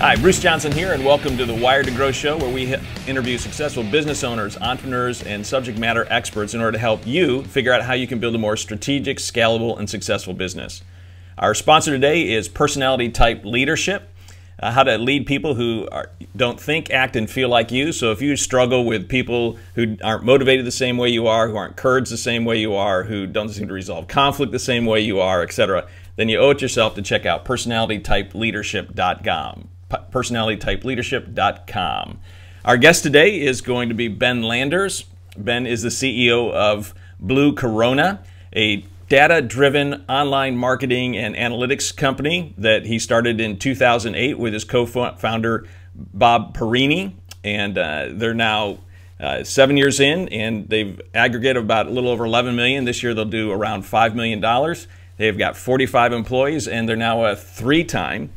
Hi, Bruce Johnson here, and welcome to the Wired to Grow show, where we interview successful business owners, entrepreneurs, and subject matter experts in order to help you figure out how you can build a more strategic, scalable, and successful business. Our sponsor today is Personality Type Leadership, how to lead people who don't think, act, and feel like you. So if you struggle with people who aren't motivated the same way you are, who aren't encouraged the same way you are, who don't seem to resolve conflict the same way you are, etc., then you owe it yourself to check out personalitytypeleadership.com. personalitytypeleadership.com. Our guest today is going to be Ben Landers. Ben is the CEO of Blue Corona, a data-driven online marketing and analytics company that he started in 2008 with his co-founder Bob Perini, and they're now 7 years in, and they've aggregated about a little over $11 million. This year they'll do around $5 million. They've got 45 employees, and they're now a three-time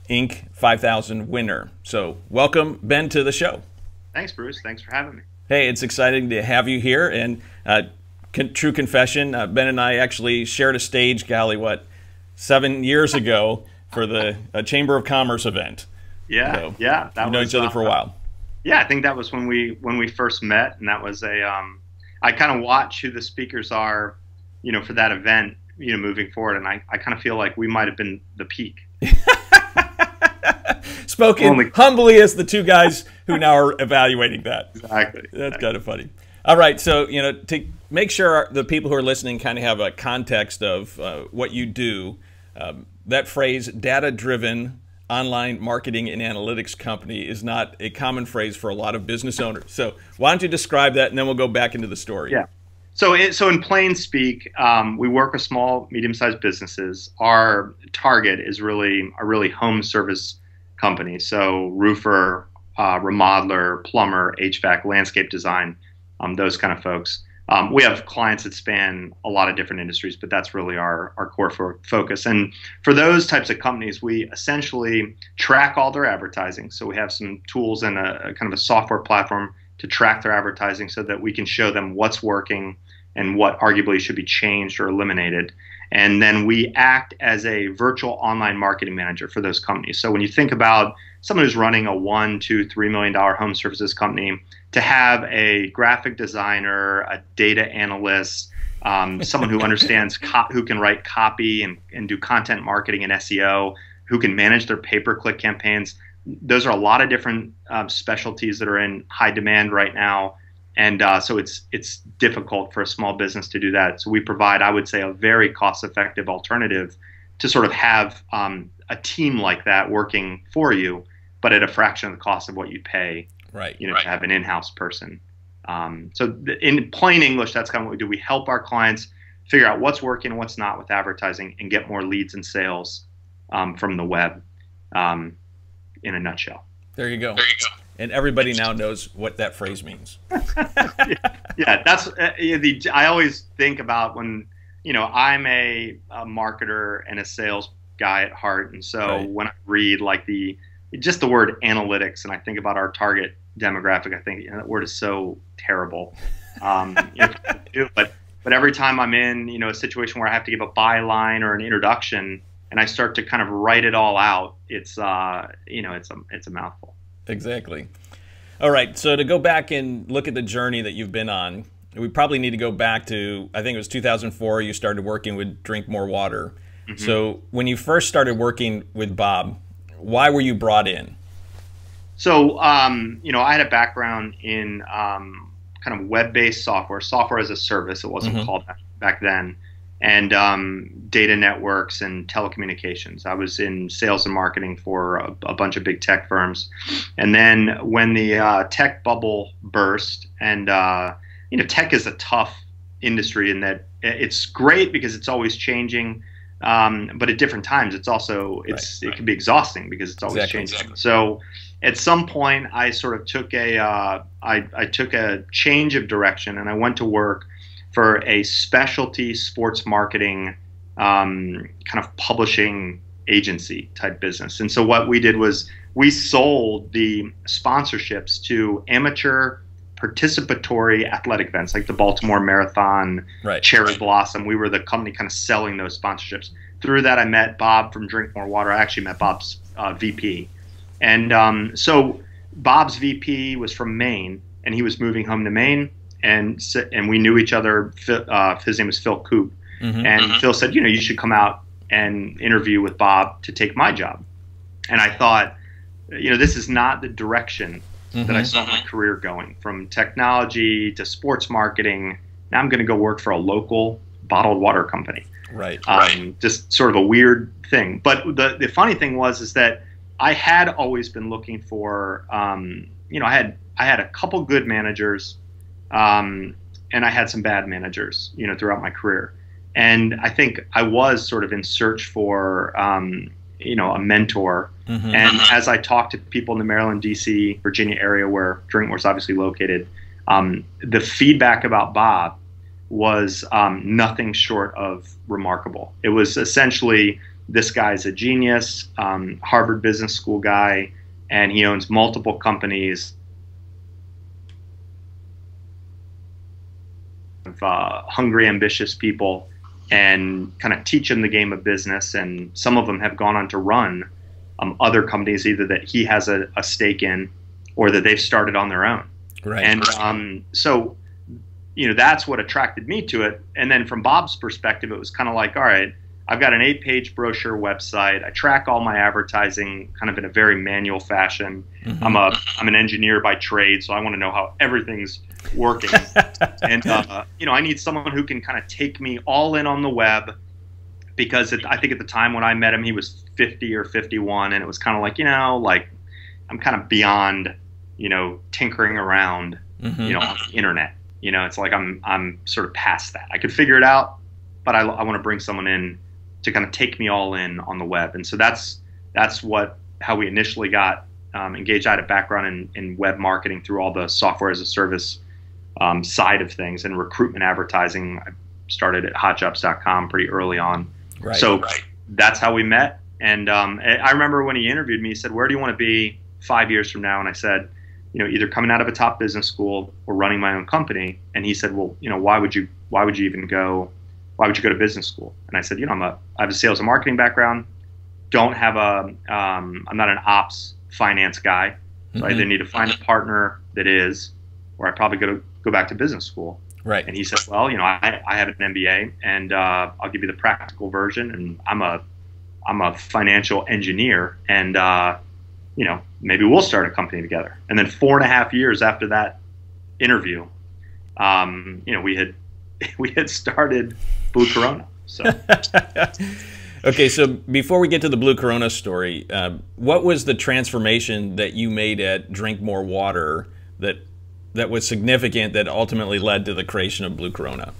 Inc. 5000 winner. So welcome, Ben, to the show. Thanks, Bruce. Thanks for having me. Hey, it's exciting to have you here. And true confession, Ben and I actually shared a stage, 7 years ago for the Chamber of Commerce event. Yeah, so yeah. We've known each other for a while. Yeah, I think that was when we first met, and that was I kind of watch who the speakers are, for that event, moving forward, and I kind of feel like we might have been the peak. Spoken humbly as the two guys who now are evaluating that. Exactly. That's kind of funny. All right, so to make sure the people who are listening kind of have a context of what you do, that phrase "data-driven online marketing and analytics company" is not a common phrase for a lot of business owners. So why don't you describe that, and then we'll go back into the story. Yeah. So in plain speak, we work with small, medium-sized businesses. Our target is really home service company. So roofer, remodeler, plumber, HVAC, landscape design, those kind of folks. We have clients that span a lot of different industries, but that's really our core focus. And for those types of companies, we essentially track all their advertising. So we have some tools and a kind of a software platform to track their advertising so that we can show them what's working and what arguably should be changed or eliminated. And then we act as a virtual online marketing manager for those companies. So when you think about someone who's running a $1, $2, $3 million home services company, to have a graphic designer, a data analyst, someone who understands who can write copy and do content marketing and SEO, who can manage their pay-per-click campaigns. Those are a lot of different specialties that are in high demand right now. And so it's difficult for a small business to do that. So we provide, I would say, a very cost-effective alternative to sort of have a team like that working for you, but at a fraction of the cost of what you pay, right. To have an in-house person. So in plain English, that's kind of what we do. We help our clients figure out what's working and what's not with advertising and get more leads and sales from the web, in a nutshell. There you go. And everybody now knows what that phrase means. Yeah, that's I always think about when, I'm a marketer and a sales guy at heart. And so right. when I read just the word analytics and I think about our target demographic, I think that word is so terrible. But every time I'm in, a situation where I have to give a byline or an introduction and I start to kind of write it all out, it's a mouthful. Exactly. All right, so to go back and look at the journey that you've been on, we probably need to go back to, I think it was 2004, you started working with Drink More Water. Mm-hmm. So when you first started working with Bob, why were you brought in? So, I had a background in kind of web-based software as a service. It wasn't mm-hmm. called that back then. And data networks and telecommunications. I was in sales and marketing for a bunch of big tech firms. And then when the tech bubble burst, and tech is a tough industry in that it's great because it's always changing, but at different times it can be exhausting because it's always changing. Exactly. So at some point I sort of took I took a change of direction, and I went to work for a specialty sports marketing kind of publishing agency type business. And so what we did was we sold the sponsorships to amateur participatory athletic events like the Baltimore Marathon, right. Cherry Blossom. We were the company kind of selling those sponsorships. Through that, I met Bob from Drink More Water. I actually met Bob's VP. And so Bob's VP was from Maine, and he was moving home to Maine, and we knew each other. His name was Phil Coop, and Phil said, you should come out and interview with Bob to take my job. And I thought, this is not the direction that I saw my career going, from technology to sports marketing. Now I'm going to go work for a local bottled water company. Right. Just sort of a weird thing. But the funny thing is that I had always been looking for, I had a couple good managers, and I had some bad managers, throughout my career. And I think I was sort of in search for, a mentor. And as I talked to people in the Maryland, D.C., Virginia area where Drinkmore is obviously located, the feedback about Bob was nothing short of remarkable. It was essentially, this guy's a genius, Harvard Business School guy, and he owns multiple companies. Hungry, ambitious people, and kind of teach them the game of business. And some of them have gone on to run other companies, either that he has a stake in or that they've started on their own. Right. And so, that's what attracted me to it. And then from Bob's perspective, it was kind of like, all right, I've got an 8-page brochure website. I track all my advertising kind of in a very manual fashion. I'm an engineer by trade, so I want to know how everything's working. And I need someone who can kind of take me all in on the web, because I think at the time when I met him, he was 50 or 51, and it was kind of like, I'm kind of beyond, tinkering around, on the internet. It's like I'm sort of past that. I could figure it out, but I want to bring someone in to kind of take me all in on the web. And so that's how we initially got engaged. I had a background in web marketing through all the software as a service side of things, and recruitment advertising. I started at hotjobs.com pretty early on. Right. So that's how we met. And I remember when he interviewed me, he said, "Where do you want to be 5 years from now?" And I said, either coming out of a top business school or running my own company. And he said, "Well, why would you go to business school?" And I said, I have a sales and marketing background. I'm not an ops finance guy. So I either need to find a partner that is, or I probably go back to business school. Right. And he said, "Well, I have an MBA, and I'll give you the practical version. And I'm a financial engineer, and maybe we'll start a company together." And then 4.5 years after that interview, we had started Blue Corona. So. Okay, so before we get to the Blue Corona story, what was the transformation that you made at Drink More Water that was significant, that ultimately led to the creation of Blue Corona?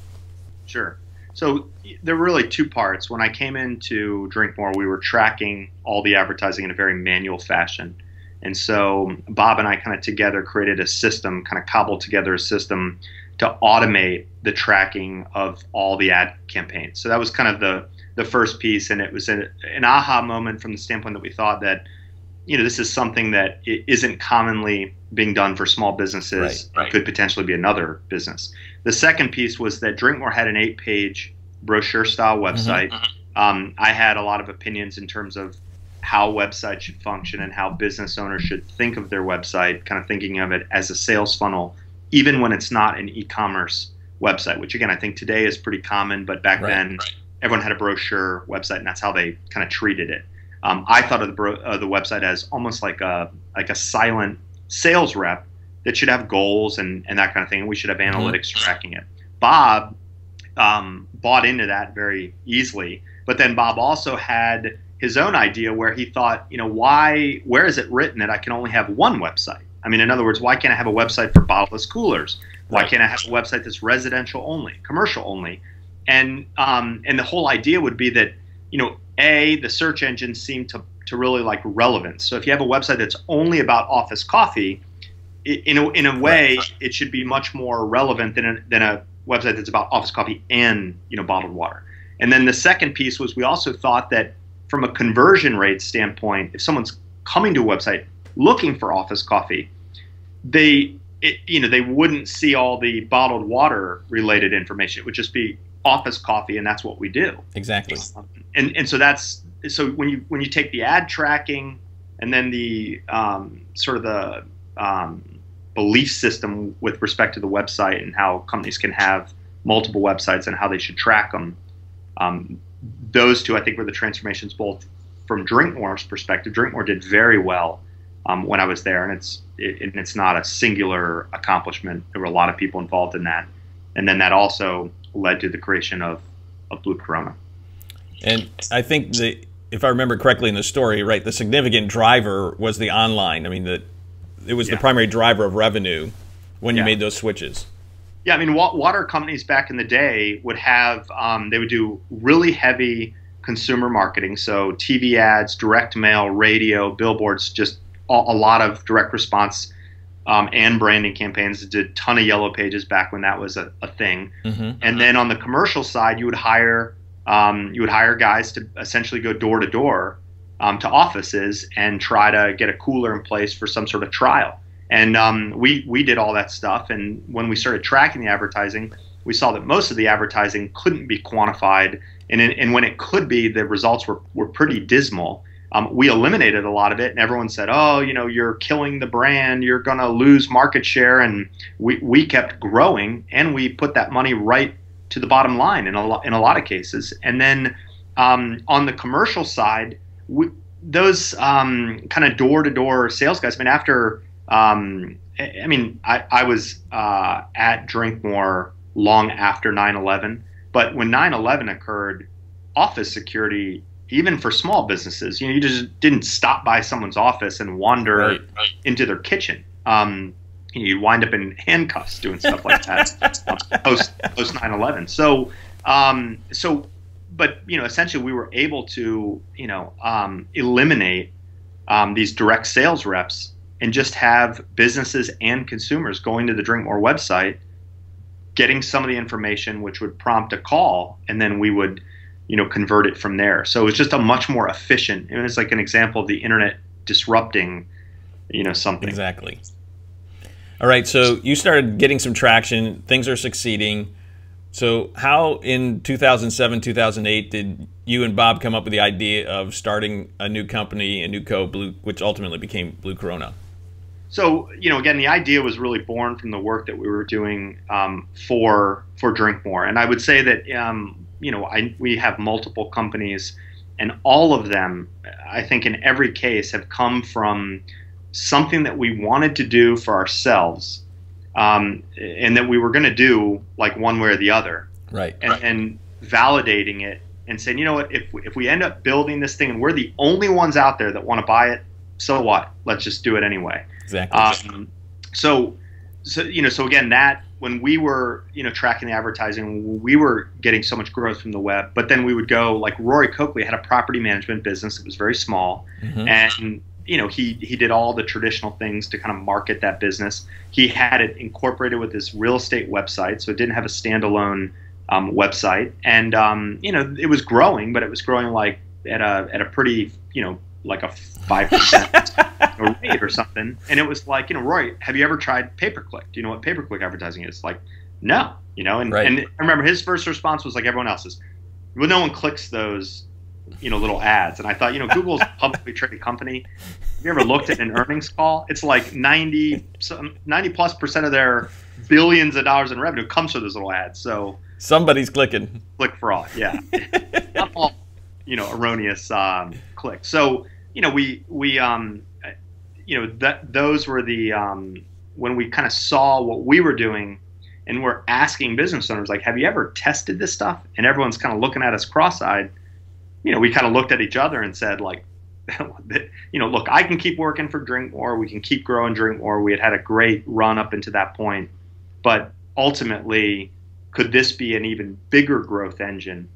Sure. So there were really two parts. When I came into Drink More, we were tracking all the advertising in a very manual fashion. And so Bob and I kind of together created a system, kind of cobbled together a system to automate the tracking of all the ad campaigns. So that was kind of the first piece, and it was an aha moment from the standpoint that we thought that, this is something that isn't commonly being done for small businesses. Right. Could potentially be another business. The second piece was that Drinkmore had an 8-page brochure-style website. I had a lot of opinions in terms of how websites should function and how business owners should think of their website, kind of thinking of it as a sales funnel, even when it's not an e-commerce website, which again, I think today is pretty common, but back then everyone had a brochure website, and that's how they kind of treated it. I thought of the website as almost like a silent sales rep that should have goals and that kind of thing, and we should have analytics tracking it. Bob bought into that very easily, but then Bob also had his own idea where he thought, where is it written that I can only have one website? I mean, in other words, why can't I have a website for bottleless coolers? Why can't I have a website that's residential only, commercial only? And the whole idea would be that, the search engines seem to really like relevance. So if you have a website that's only about office coffee, in a way, it should be much more relevant than a website that's about office coffee and bottled water. And then the second piece was, we also thought that from a conversion rate standpoint, if someone's coming to a website looking for office coffee, they wouldn't see all the bottled water related information. It would just be office coffee, and that's what we do. Exactly. And so when you take the ad tracking and then the sort of the belief system with respect to the website and how companies can have multiple websites and how they should track them. Those two, I think, were the transformations both from Drinkmore's perspective. Drinkmore did very well when I was there, and it's not a singular accomplishment. There were a lot of people involved in that, and then that also led to the creation of Blue Corona. And I think if I remember correctly in the story, right, the significant driver was the online. I mean, it was the primary driver of revenue when you made those switches. Yeah, I mean, water companies back in the day would have, they would do really heavy consumer marketing. So TV ads, direct mail, radio, billboards, just a lot of direct response and branding campaigns. Did a ton of yellow pages back when that was a thing. And then on the commercial side, you would hire guys to essentially go door to door to offices and try to get a cooler in place for some sort of trial. And we did all that stuff. And when we started tracking the advertising, we saw that most of the advertising couldn't be quantified. And when it could be, the results were pretty dismal. We eliminated a lot of it, and everyone said, "Oh, you're killing the brand. You're going to lose market share." And we kept growing, and we put that money right to the bottom line in a lot of cases. And then on the commercial side, those kind of door-to-door sales guys. I mean, after I was at Drinkmore long after 9/11, but when 9/11 occurred, office security, even for small businesses, you just didn't stop by someone's office and wander into their kitchen. You wind up in handcuffs doing stuff like that post 9/11. So but essentially we were able to eliminate these direct sales reps and just have businesses and consumers going to the Drinkmore website, getting some of the information, which would prompt a call, and then we would convert it from there. So it was just a much more efficient. It was like an example of the internet disrupting something. Exactly. All right, so you started getting some traction. Things are succeeding. So how in 2007, 2008 did you and Bob come up with the idea of starting a new company, a new Blue, which ultimately became Blue Corona? So, again, the idea was really born from the work that we were doing for Drinkmore. And I would say that, we have multiple companies, and all of them, I think in every case, have come from something that we wanted to do for ourselves, and that we were going to do like one way or the other. Right. And validating it and saying, what, if we end up building this thing and we're the only ones out there that want to buy it, so what? Let's just do it anyway. Exactly. So again, that when we were, tracking the advertising, we were getting so much growth from the web, but then we would go, like Rory Coakley had a property management business that was very small. And, he did all the traditional things to kind of market that business. He had it incorporated with his real estate website, so it didn't have a standalone website. And, it was growing, but it was growing like at a pretty, like a 5% rate or something. And it was like, Roy, have you ever tried pay-per-click? Do you know what pay-per-click advertising is? Like, no, and I remember his first response was like everyone else's. Well, no one clicks those, little ads. And I thought, Google's a publicly traded company. Have you ever looked at an earnings call? It's like 90+% of their billions of dollars in revenue comes from those little ads. So somebody's clicking. Click fraud, yeah. Not all, erroneous clicks. So, those were the when we kind of saw what we were doing, and we're asking business owners, like, have you ever tested this stuff? And everyone's kind of looking at us cross-eyed. We kind of looked at each other and said, like, look, I can keep working for Drinkmore. We can keep growing Drinkmore. We had a great run up into that point, but ultimately, could this be an even bigger growth engine?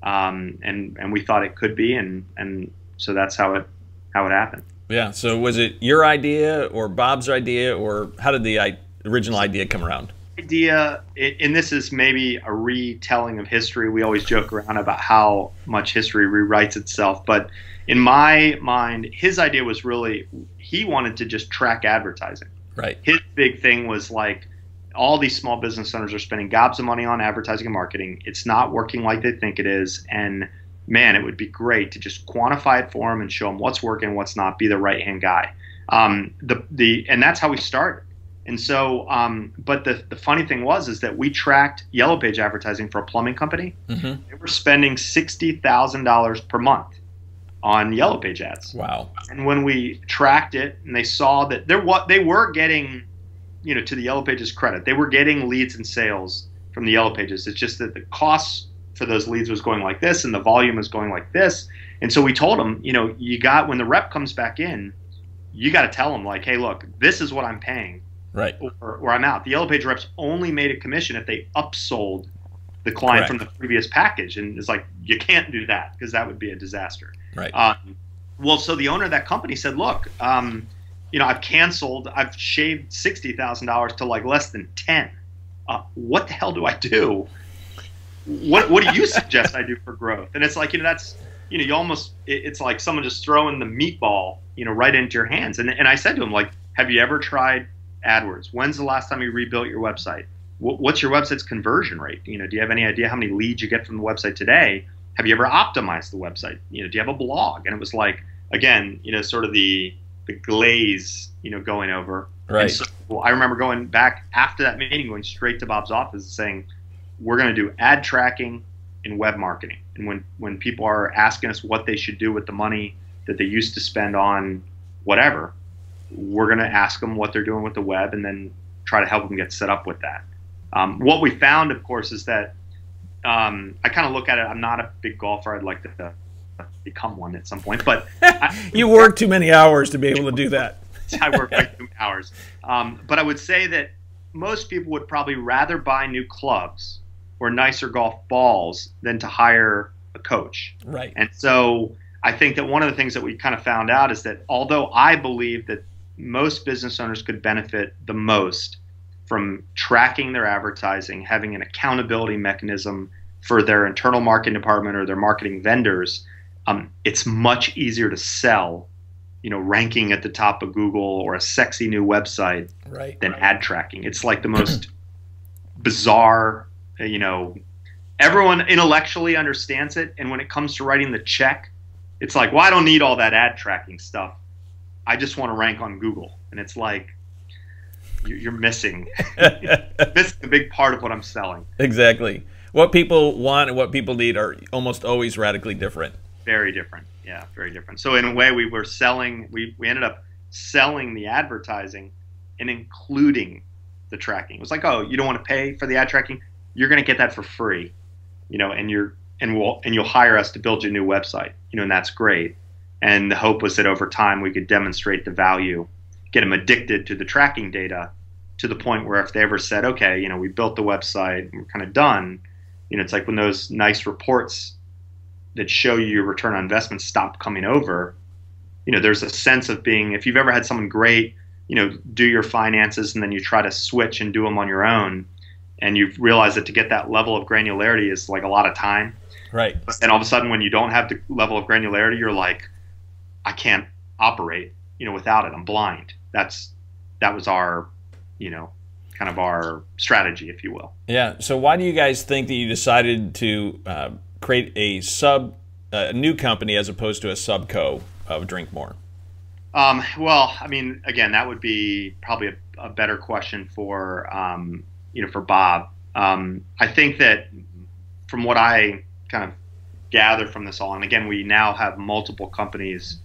And we thought it could be, and so that's how it happened. Yeah. So was it your idea or Bob's idea, or how did the original idea come around? And this is maybe a retelling of history. We always joke around about how much history rewrites itself, but in my mind, his idea was really, he wanted to just track advertising. Right. His big thing was like, all these small business owners are spending gobs of money on advertising and marketing. It's not working like they think it is, and man, it would be great to just quantify it for them and show them what's working, what's not, be the right-hand guy. And that's how we started. And so, but the funny thing is that we tracked Yellow Page advertising for a plumbing company. Mm-hmm. They were spending $60,000 per month on Yellow Page ads. Wow. And when we tracked it and they saw that they were getting, to the Yellow Pages credit, they were getting leads and sales from the Yellow Pages. It's just that the costs for those leads was going like this and the volume was going like this. And so we told them, when the rep comes back in, you got to tell them like, hey, look, this is what I'm paying. Right. Or I'm out. The Yellow Page reps only made a commission if they upsold the client Correct. from the previous package. And it's like, you can't do that because that would be a disaster. Right. So the owner of that company said, look, I've shaved $60,000 to like less than 10. What the hell do I do? What do you suggest I do for growth? And it's like, that's, you almost, it's like someone just throwing the meatball, right into your hands. And I said to him, like, have you ever tried AdWords? When's the last time you rebuilt your website? What's your website's conversion rate? Do you have any idea how many leads you get from the website today? Have you ever optimized the website? Do you have a blog? And it was like, again, sort of the glaze, going over. Right. And so I remember going back after that meeting, going straight to Bob's office and saying, we're going to do ad tracking and web marketing. And when people are asking us what they should do with the money that they used to spend on whatever, we're going to ask them what they're doing with the web and then try to help them get set up with that. What we found, of course, is that I kind of look at it. I'm not a big golfer. I'd like to become one at some point, but you work too many hours to be able to do that. I work like 2 hours. But I would say that most people would probably rather buy new clubs or nicer golf balls than to hire a coach. Right. And so I think that one of the things that we kind of found out is that although I believe that most business owners could benefit the most from tracking their advertising, having an accountability mechanism for their internal marketing department or their marketing vendors, it's much easier to sell, ranking at the top of Google or a sexy new website than ad tracking. It's like the most bizarre, everyone intellectually understands it. And when it comes to writing the check, it's like, well, I don't need all that ad tracking stuff. I just want to rank on Google. And it's like, you're missing a big part of what I'm selling. Exactly. What people want and what people need are almost always radically different. Very different. Yeah, very different. So in a way, we ended up selling the advertising and including the tracking. It was like, oh, you don't want to pay for the ad tracking? You're going to get that for free, and you'll hire us to build your new website, and that's great. And the hope was that over time we could demonstrate the value, get them addicted to the tracking data to the point where if they ever said, okay, we built the website, we're kind of done, it's like when those nice reports that show you your return on investment stop coming over, there's a sense of being, if you've ever had someone great, do your finances and then you try to switch and do them on your own, and you realize that to get that level of granularity is like a lot of time. Right. And all of a sudden when you don't have the level of granularity, you're like, I can't operate, without it. I'm blind. That was our, kind of our strategy, if you will. Yeah. So why do you guys think that you decided to create a new company as opposed to a subco of Drinkmore? Well, I mean, again, that would be probably a better question for, for Bob. I think that from what I kind of gather from this all, and again, we now have multiple companies,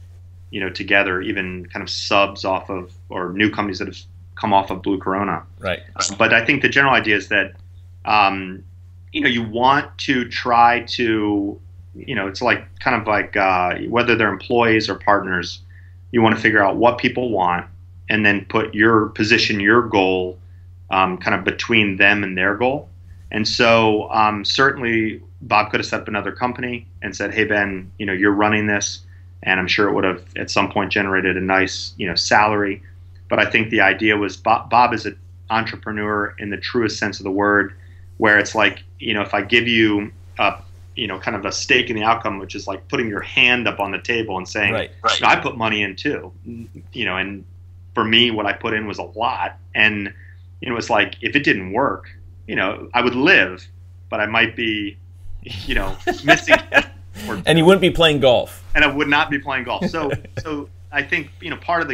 together, even kind of subs off of, or new companies that have come off of Blue Corona. Right. But I think the general idea is that, you want to try to, it's like kind of like whether they're employees or partners, you want to figure out what people want and then put your position, your goal, kind of between them and their goal. And so certainly Bob could have set up another company and said, hey, Ben, you're running this. And I'm sure it would have at some point generated a nice, salary. But I think the idea was Bob is an entrepreneur in the truest sense of the word, where it's like, if I give you a, kind of a stake in the outcome, which is like putting your hand up on the table and saying, right. I put money in too, and for me, what I put in was a lot. And, it's like, if it didn't work, I would live, but I might be, missing And you wouldn't be playing golf. And I would not be playing golf. So I think, part of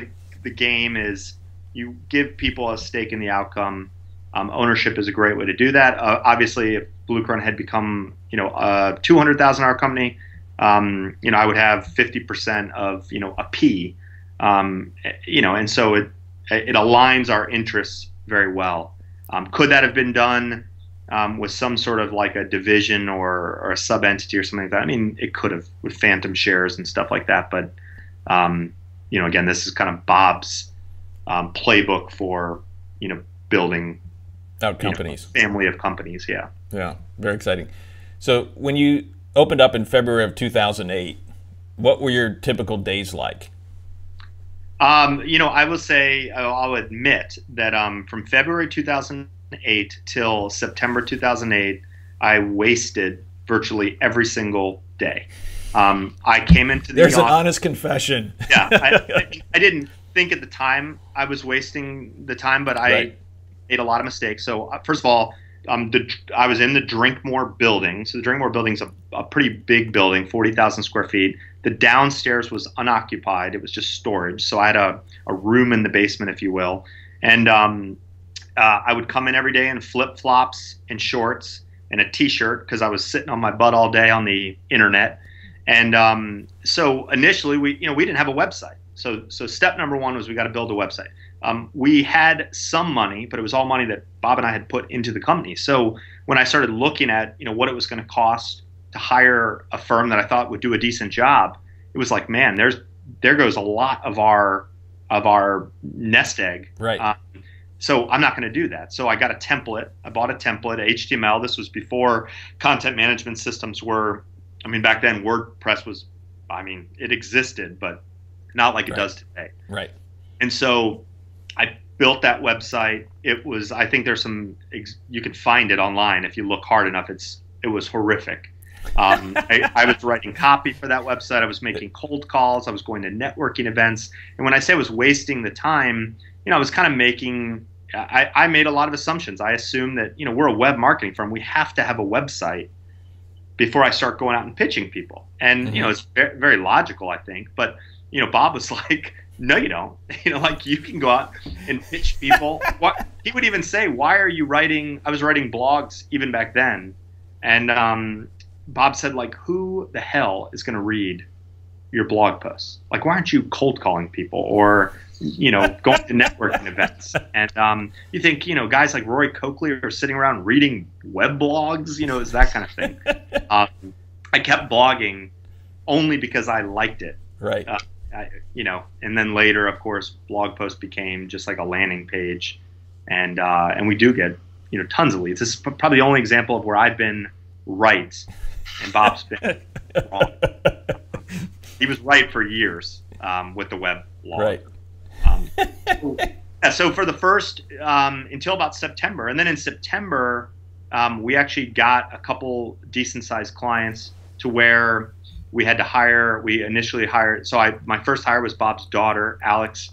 the game is you give people a stake in the outcome. Ownership is a great way to do that. Obviously, if Blue Corona had become, a 200,000 hour company, I would have 50% of, a P, and so it aligns our interests very well. Could that have been done with some sort of like a division or a sub entity or something like that? I mean, it could have, with phantom shares and stuff like that. But again, this is kind of Bob's playbook for building out companies, family of companies. Yeah. Yeah, very exciting. So when you opened up in February of 2008, what were your typical days like? I will say, I'll admit that from February 2008 till September 2008, I wasted virtually every single day. I came into the There's an honest confession. Yeah, I didn't think at the time I was wasting the time, but I made a lot of mistakes. So first of all, I was in the Drinkmore building. So the Drinkmore building's a pretty big building, 40,000 square feet. The downstairs was unoccupied. It was just storage. So I had a room in the basement, if you will. And I would come in every day in flip-flops and shorts and a T-shirt because I was sitting on my butt all day on the internet. And so initially, we didn't have a website. So step number one was we got to build a website. We had some money, but it was all money that Bob and I had put into the company. So when I started looking at what it was going to cost to hire a firm that I thought would do a decent job, it was like, man, there goes a lot of our nest egg. Right. So I'm not going to do that. So I got a template. I bought a template, HTML. This was before content management systems were. I mean, back then WordPress was. I mean, it existed, but not like it does today. Right. And so I built that website. It was, I think there's you can find it online if you look hard enough. It was horrific. I was writing copy for that website. I was making cold calls. I was going to networking events. And when I say I was wasting the time, I was kind of making, I made a lot of assumptions. I assumed that, we're a web marketing firm. We have to have a website before I start going out and pitching people. And, it's very, very logical, I think. But, Bob was like, no, you don't. Like you can go out and pitch people. He would even say, why are you writing? I was writing blogs even back then. And Bob said, like, who the hell is going to read your blog posts? Like, why aren't you cold calling people or, going to networking events? And you think, guys like Rory Coakley are sitting around reading web blogs, it's that kind of thing. I kept blogging only because I liked it. Right. And then later, of course, blog post became just like a landing page, and we do get tons of leads. This is probably the only example of where I've been right and Bob's been wrong. He was right for years with the web blog. Right. So for the first until about September, and then in September, we actually got a couple decent sized clients to where we had to hire. We initially hired. So my first hire was Bob's daughter, Alex.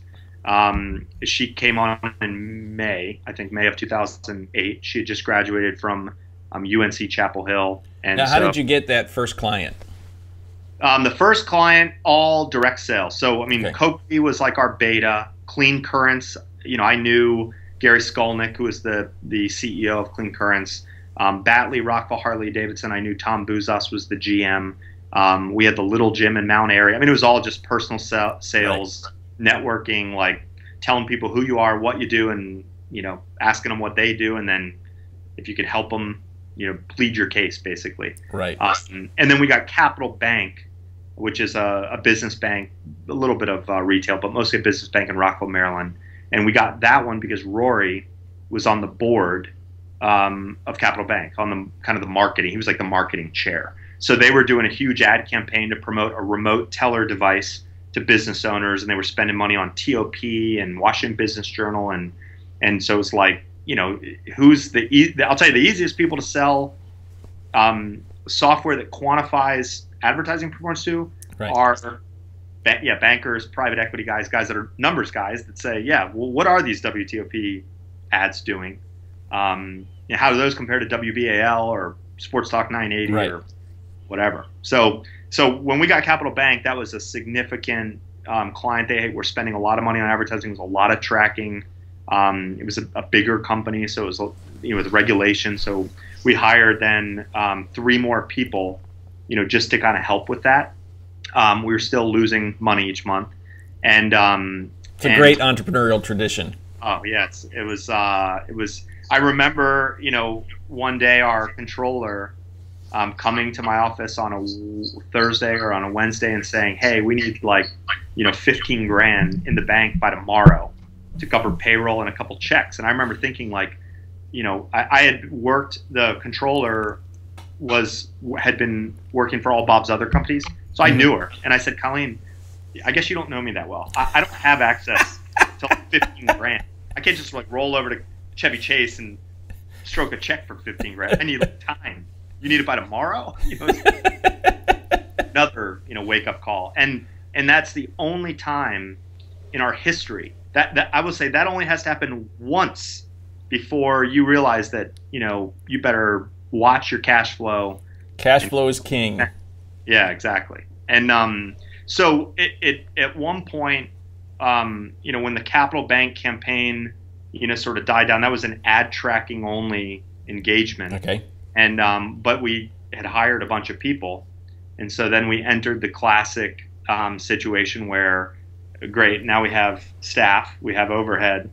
She came on in May, I think May of 2008. She had just graduated from UNC Chapel Hill. And now, how did you get that first client? The first client, all direct sales. So I mean, Okay. Cokie was like our beta. Clean Currents. I knew Gary Skolnick, who was the CEO of Clean Currents. Batley, Rockville, Harley Davidson. I knew Tom Buzas was the GM. We had the little gym in Mount Airy. I mean, it was all just personal sales, networking, like telling people who you are, what you do, and asking them what they do, and then if you could help them, plead your case, basically. Right. And then we got Capital Bank, which is a business bank, a little bit of retail, but mostly a business bank in Rockville, Maryland. And we got that one because Rory was on the board of Capital Bank, on the kind of the marketing. He was like the marketing chair. So they were doing a huge ad campaign to promote a remote teller device to business owners, and they were spending money on TOP and Washington Business Journal, and so it's like, who's I'll tell you, the easiest people to sell software that quantifies advertising performance to are bankers, private equity guys that are numbers guys that say, yeah, well, what are these WTOP ads doing? How do those compare to WBAL or Sports Talk 980 or whatever. So when we got Capital Bank, that was a significant client. They were spending a lot of money on advertising. It was a lot of tracking. It was a bigger company, so it was, with regulation. So we hired then 3 more people, just to kind of help with that. We were still losing money each month, and it's a great entrepreneurial tradition. Oh yeah, it was. I remember, one day our controller coming to my office on a Thursday or on a Wednesday and saying, "Hey, we need 15 grand in the bank by tomorrow to cover payroll and a couple checks." And I remember thinking, I had worked. The controller had been working for all Bob's other companies, so I knew her. And I said, "Colleen, I guess you don't know me that well. I don't have access to 15 grand. I can't just roll over to Chevy Chase and stroke a check for 15 grand. I need time. You need it by tomorrow." Another wake up call, and that's the only time in our history that I would say that only has to happen once before you realize that you better watch your cash flow. Cash flow is king. Yeah, exactly. And so it at one point, when the Capital Bank campaign sort of died down, that was an ad tracking only engagement. Okay. And but we had hired a bunch of people, and so then we entered the classic situation where, great, now we have staff, we have overhead,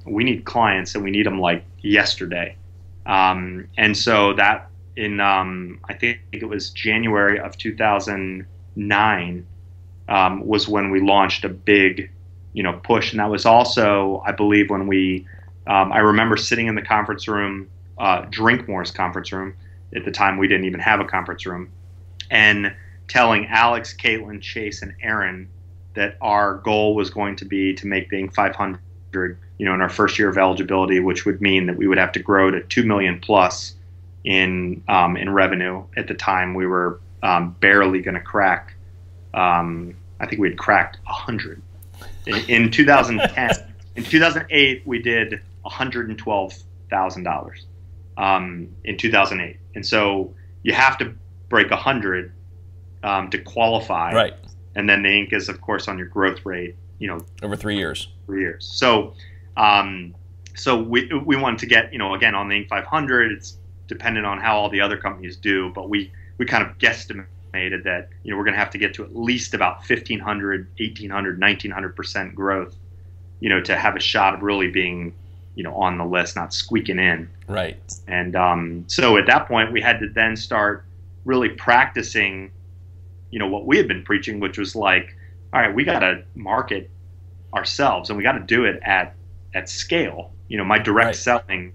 we need clients, and we need them yesterday. And so that in I think it was January of 2009 was when we launched a big push, and that was also, I believe, when we I remember sitting in the conference room, Drinkmore's conference room. At the time, we didn't even have a conference room, and telling Alex, Caitlin, Chase, and Aaron that our goal was going to be to make the Inc. 500, in our first year of eligibility, which would mean that we would have to grow to 2 million plus in revenue. At the time, we were barely going to crack. I think we had cracked 100 in 2010. In 2008, we did $112,000 in 2008, and so you have to break 100 to qualify. Right. And then the Inc. is, of course, on your growth rate. Over 3 years. 3 years. So, so we wanted to get again on the Inc. 500. It's dependent on how all the other companies do, but we kind of guesstimated that we're going to have to get to at least about 1,500, 1,800, 1,900% growth, to have a shot of really being on the list, not squeaking in. Right. And so at that point, we had to then start really practicing, what we had been preaching, which was all right, we got to market ourselves, and we got to do it at scale. My direct selling,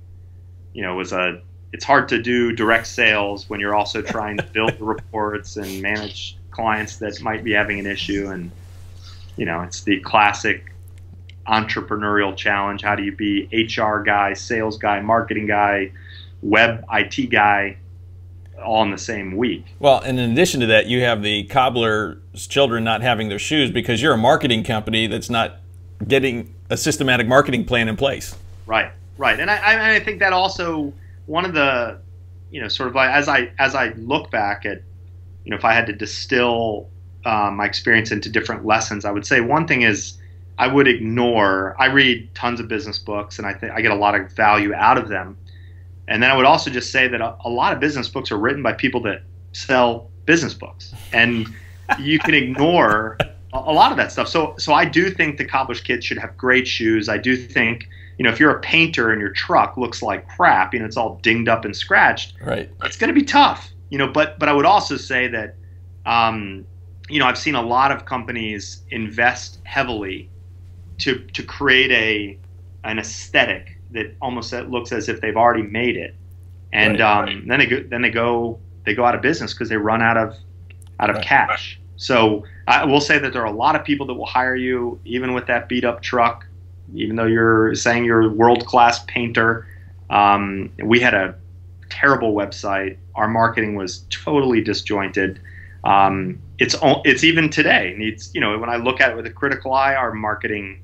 it's hard to do direct sales when you're also trying to build the reports and manage clients that might be having an issue. And, it's the classic entrepreneurial challenge. How do you be HR guy, sales guy, marketing guy, web IT guy, all in the same week? Well, and in addition to that, you have the cobbler's children not having their shoes because you're a marketing company that's not getting a systematic marketing plan in place. Right. And I think that also one of the, sort of as I look back at, if I had to distill my experience into different lessons, I would say one thing is I read tons of business books, and I think I get a lot of value out of them. And then I would also just say that a lot of business books are written by people that sell business books, and you can ignore a lot of that stuff. So I do think the college kids should have great shoes. I do think, if you're a painter and your truck looks like crap, it's all dinged up and scratched, right, it's going to be tough, but I would also say that, I've seen a lot of companies invest heavily to create an aesthetic that almost looks as if they've already made it, and right. Then they go out of business because they run out of cash. So I will say that there are a lot of people that will hire you even with that beat up truck, even though you're saying you're a world-class painter. We had a terrible website. Our marketing was totally disjointed. It's even today needs, when I look at it with a critical eye, our marketing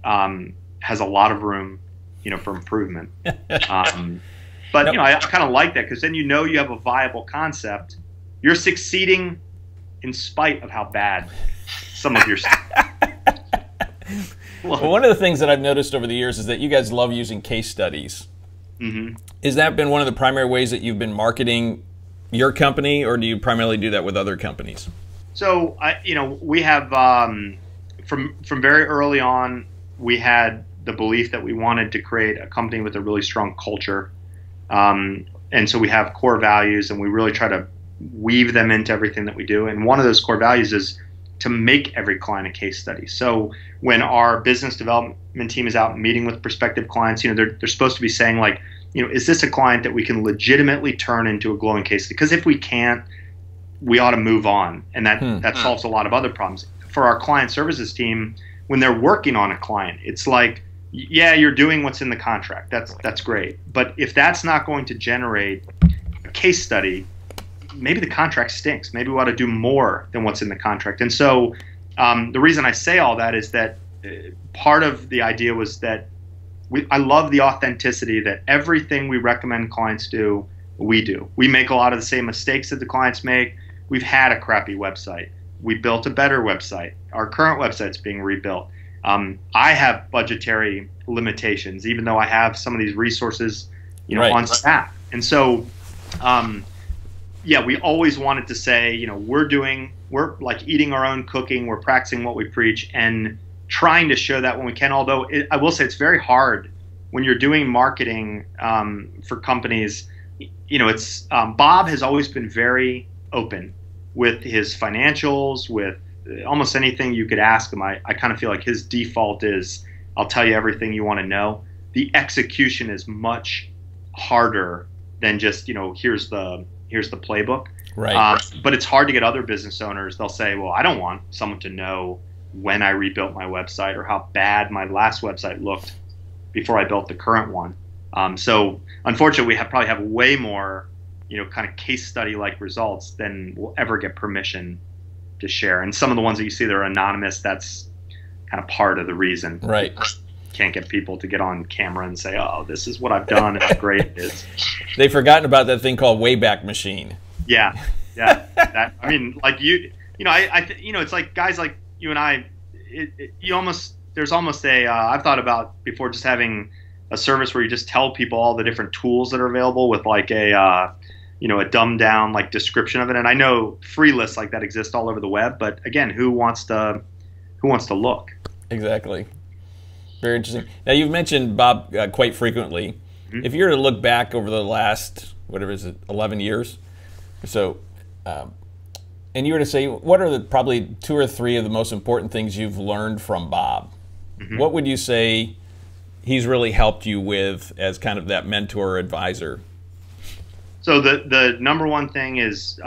has a lot of room, for improvement. But I kind of like that, because then you have a viable concept, You're succeeding in spite of how bad some of your stuff. Well, one of the things that I've noticed over the years is that you guys love using case studies. Mm-hmm. Has that been one of the primary ways that you've been marketing your company, or do you primarily do that with other companies? So, we have from very early on, we had the belief that we wanted to create a company with a really strong culture, and so we have core values, and we really try to weave them into everything that we do. And one of those core values is to make every client a case study. So when our business development team is out meeting with prospective clients, they're supposed to be saying like, is this a client that we can legitimately turn into a glowing case study? Because if we can't, we ought to move on, and that solves a lot of other problems. For our client services team, when they're working on a client, it's like, yeah, you're doing what's in the contract. That's great. But if that's not going to generate a case study, maybe the contract stinks. Maybe we ought to do more than what's in the contract. And so the reason I say all that is that part of the idea was that I love the authenticity that everything we recommend clients do, we do. We make a lot of the same mistakes that the clients make. We've had a crappy website. We built a better website. Our current website's being rebuilt. I have budgetary limitations, even though I have some of these resources, right, on staff. And so, yeah, we always wanted to say, we're like eating our own cooking. We're practicing what we preach and trying to show that when we can. Although I will say it's very hard when you're doing marketing for companies. It's Bob has always been very open with his financials, with almost anything you could ask him. I kind of feel like his default is, I'll tell you everything you want to know. The execution is much harder than just, here's the playbook. Right. But it's hard to get other business owners. They'll say, well, I don't want someone to know when I rebuilt my website or how bad my last website looked before I built the current one. So unfortunately, we probably have way more, kind of case study like results than we'll ever get permission to share. And some of the ones that you see that are anonymous, that's kind of part of the reason. Right. Can't get people to get on camera and say, oh, this is what I've done and how great it is. They've forgotten about that thing called Wayback Machine. Yeah. I mean, like it's like guys like you and I, there's almost I've thought about before just having a service where you just tell people all the different tools that are available with like a dumbed down like description of it. And I know free lists like that exist all over the web, but again, who wants to look? Exactly. Very interesting. Now, you've mentioned Bob quite frequently. Mm-hmm. If you were to look back over the last, 11 years or so, and you were to say, what are probably 2 or 3 of the most important things you've learned from Bob? Mm-hmm. What would you say he's really helped you with as kind of that mentor or advisor? So the number one thing is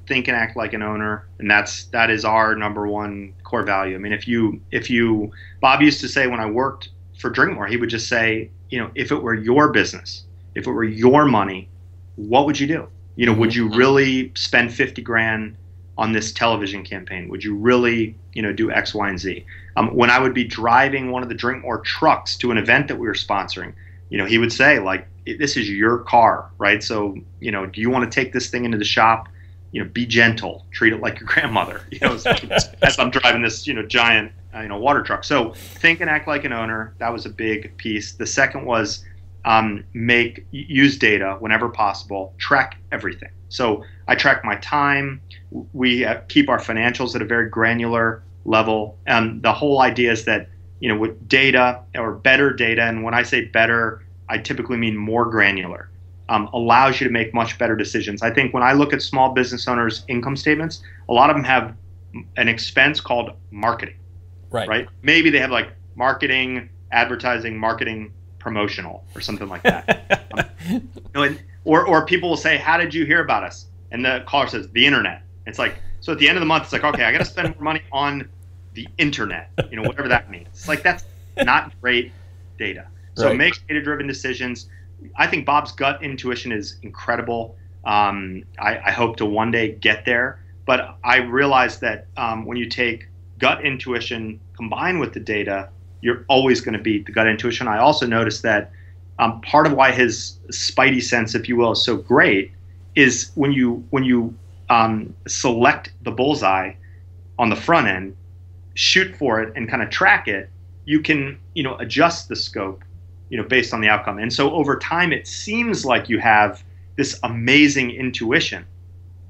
think and act like an owner, and that is our number one core value. I mean, if you Bob used to say when I worked for Drinkmore, he would just say, if it were your business, if it were your money, what would you do? Would you really spend 50 grand on this television campaign? Would you really, do X, Y, and Z? When I would be driving one of the Drinkmore trucks to an event that we were sponsoring, he would say, like, this is your car, right? So, do you want to take this thing into the shop? Be gentle, treat it like your grandmother, as I'm driving this, giant, water truck. So think and act like an owner. That was a big piece. The second was use data whenever possible, track everything. So I track my time. We keep our financials at a very granular level. The whole idea is that, with data or better data, and when I say better, I typically mean more granular, allows you to make much better decisions. I think when I look at small business owners' income statements, a lot of them have an expense called marketing, right? Maybe they have like marketing, advertising, marketing, promotional, or something like that. Or people will say, how did you hear about us? And the caller says, the internet. It's like, so at the end of the month, it's like, okay, I got to spend more money on the internet, whatever that means. It's like, that's not great data. So make data-driven decisions. I think Bob's gut intuition is incredible. I hope to one day get there. But I realize that when you take gut intuition combined with the data, you're always going to beat the gut intuition. I also noticed that part of why his spidey sense, if you will, is so great is when you select the bullseye on the front end, shoot for it, and kind of track it, you can, adjust the scope, based on the outcome. And so over time, it seems like you have this amazing intuition,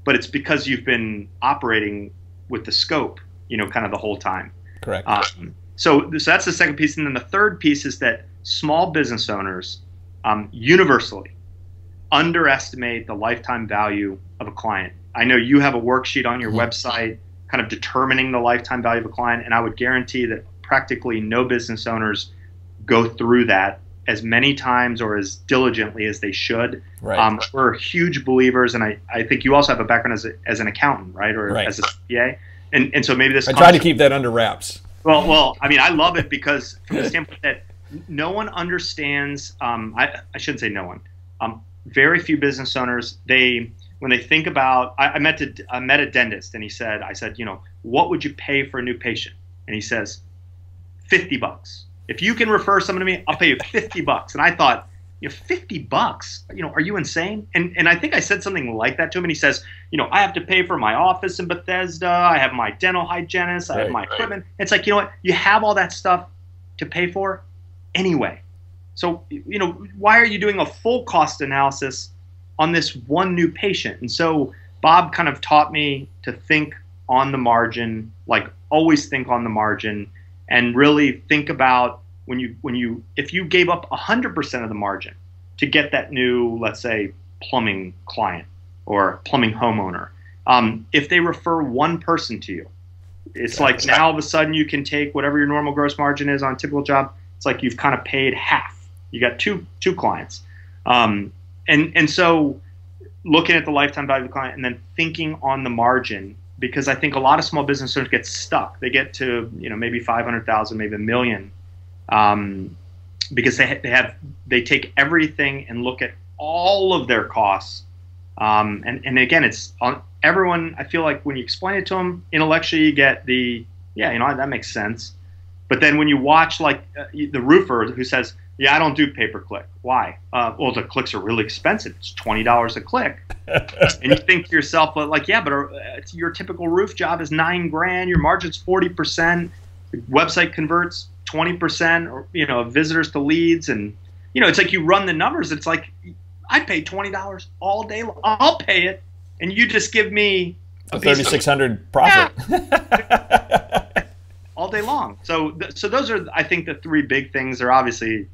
but it's because you've been operating with the scope, kind of the whole time. Correct. So that's the second piece. And then the third piece is that small business owners universally underestimate the lifetime value of a client. I know you have a worksheet on your website kind of determining the lifetime value of a client, and I would guarantee that practically no business owners go through that as many times or as diligently as they should. Right. We're huge believers, and I think you also have a background as an accountant, right, or right. as a CPA, and so maybe this. I try to keep that under wraps. Well, I mean, I love it because from the standpoint that no one understands. I shouldn't say no one. Very few business owners, when they think about, I met a dentist, and I said, what would you pay for a new patient? And he says, $50. If you can refer someone to me, I'll pay you $50. And I thought, $50? Are you insane? And I think I said something like that to him, and he says, I have to pay for my office in Bethesda. I have my dental hygienist. I have my equipment. It's like, what? You have all that stuff to pay for anyway. So, why are you doing a full cost analysis on this one new patient? And so Bob kind of taught me to think on the margin, like always think on the margin, and really think about if you gave up 100% of the margin to get that new, let's say, plumbing client or plumbing homeowner, if they refer one person to you, it's like now all of a sudden you can take whatever your normal gross margin is on a typical job. It's like you've kind of paid half. You got two clients. And so looking at the lifetime value of the client and then thinking on the margin, because I think a lot of small business owners get stuck. They get to, maybe 500,000, maybe $1 million, because they take everything and look at all of their costs. And again, it's on everyone. I feel like when you explain it to them intellectually, you get that makes sense. But then when you watch the roofer who says, yeah, I don't do pay-per-click. Why? Well, the clicks are really expensive. It's $20 a click. And you think to yourself, but your typical roof job is $9,000. Your margin's 40%. The website converts 20%, or visitors to leads, and it's like you run the numbers. It's like I pay $20 all day long. I'll pay it, and you just give me a 3,600 profit. Yeah. All day long. So those are, I think, the three big things. There are obviously,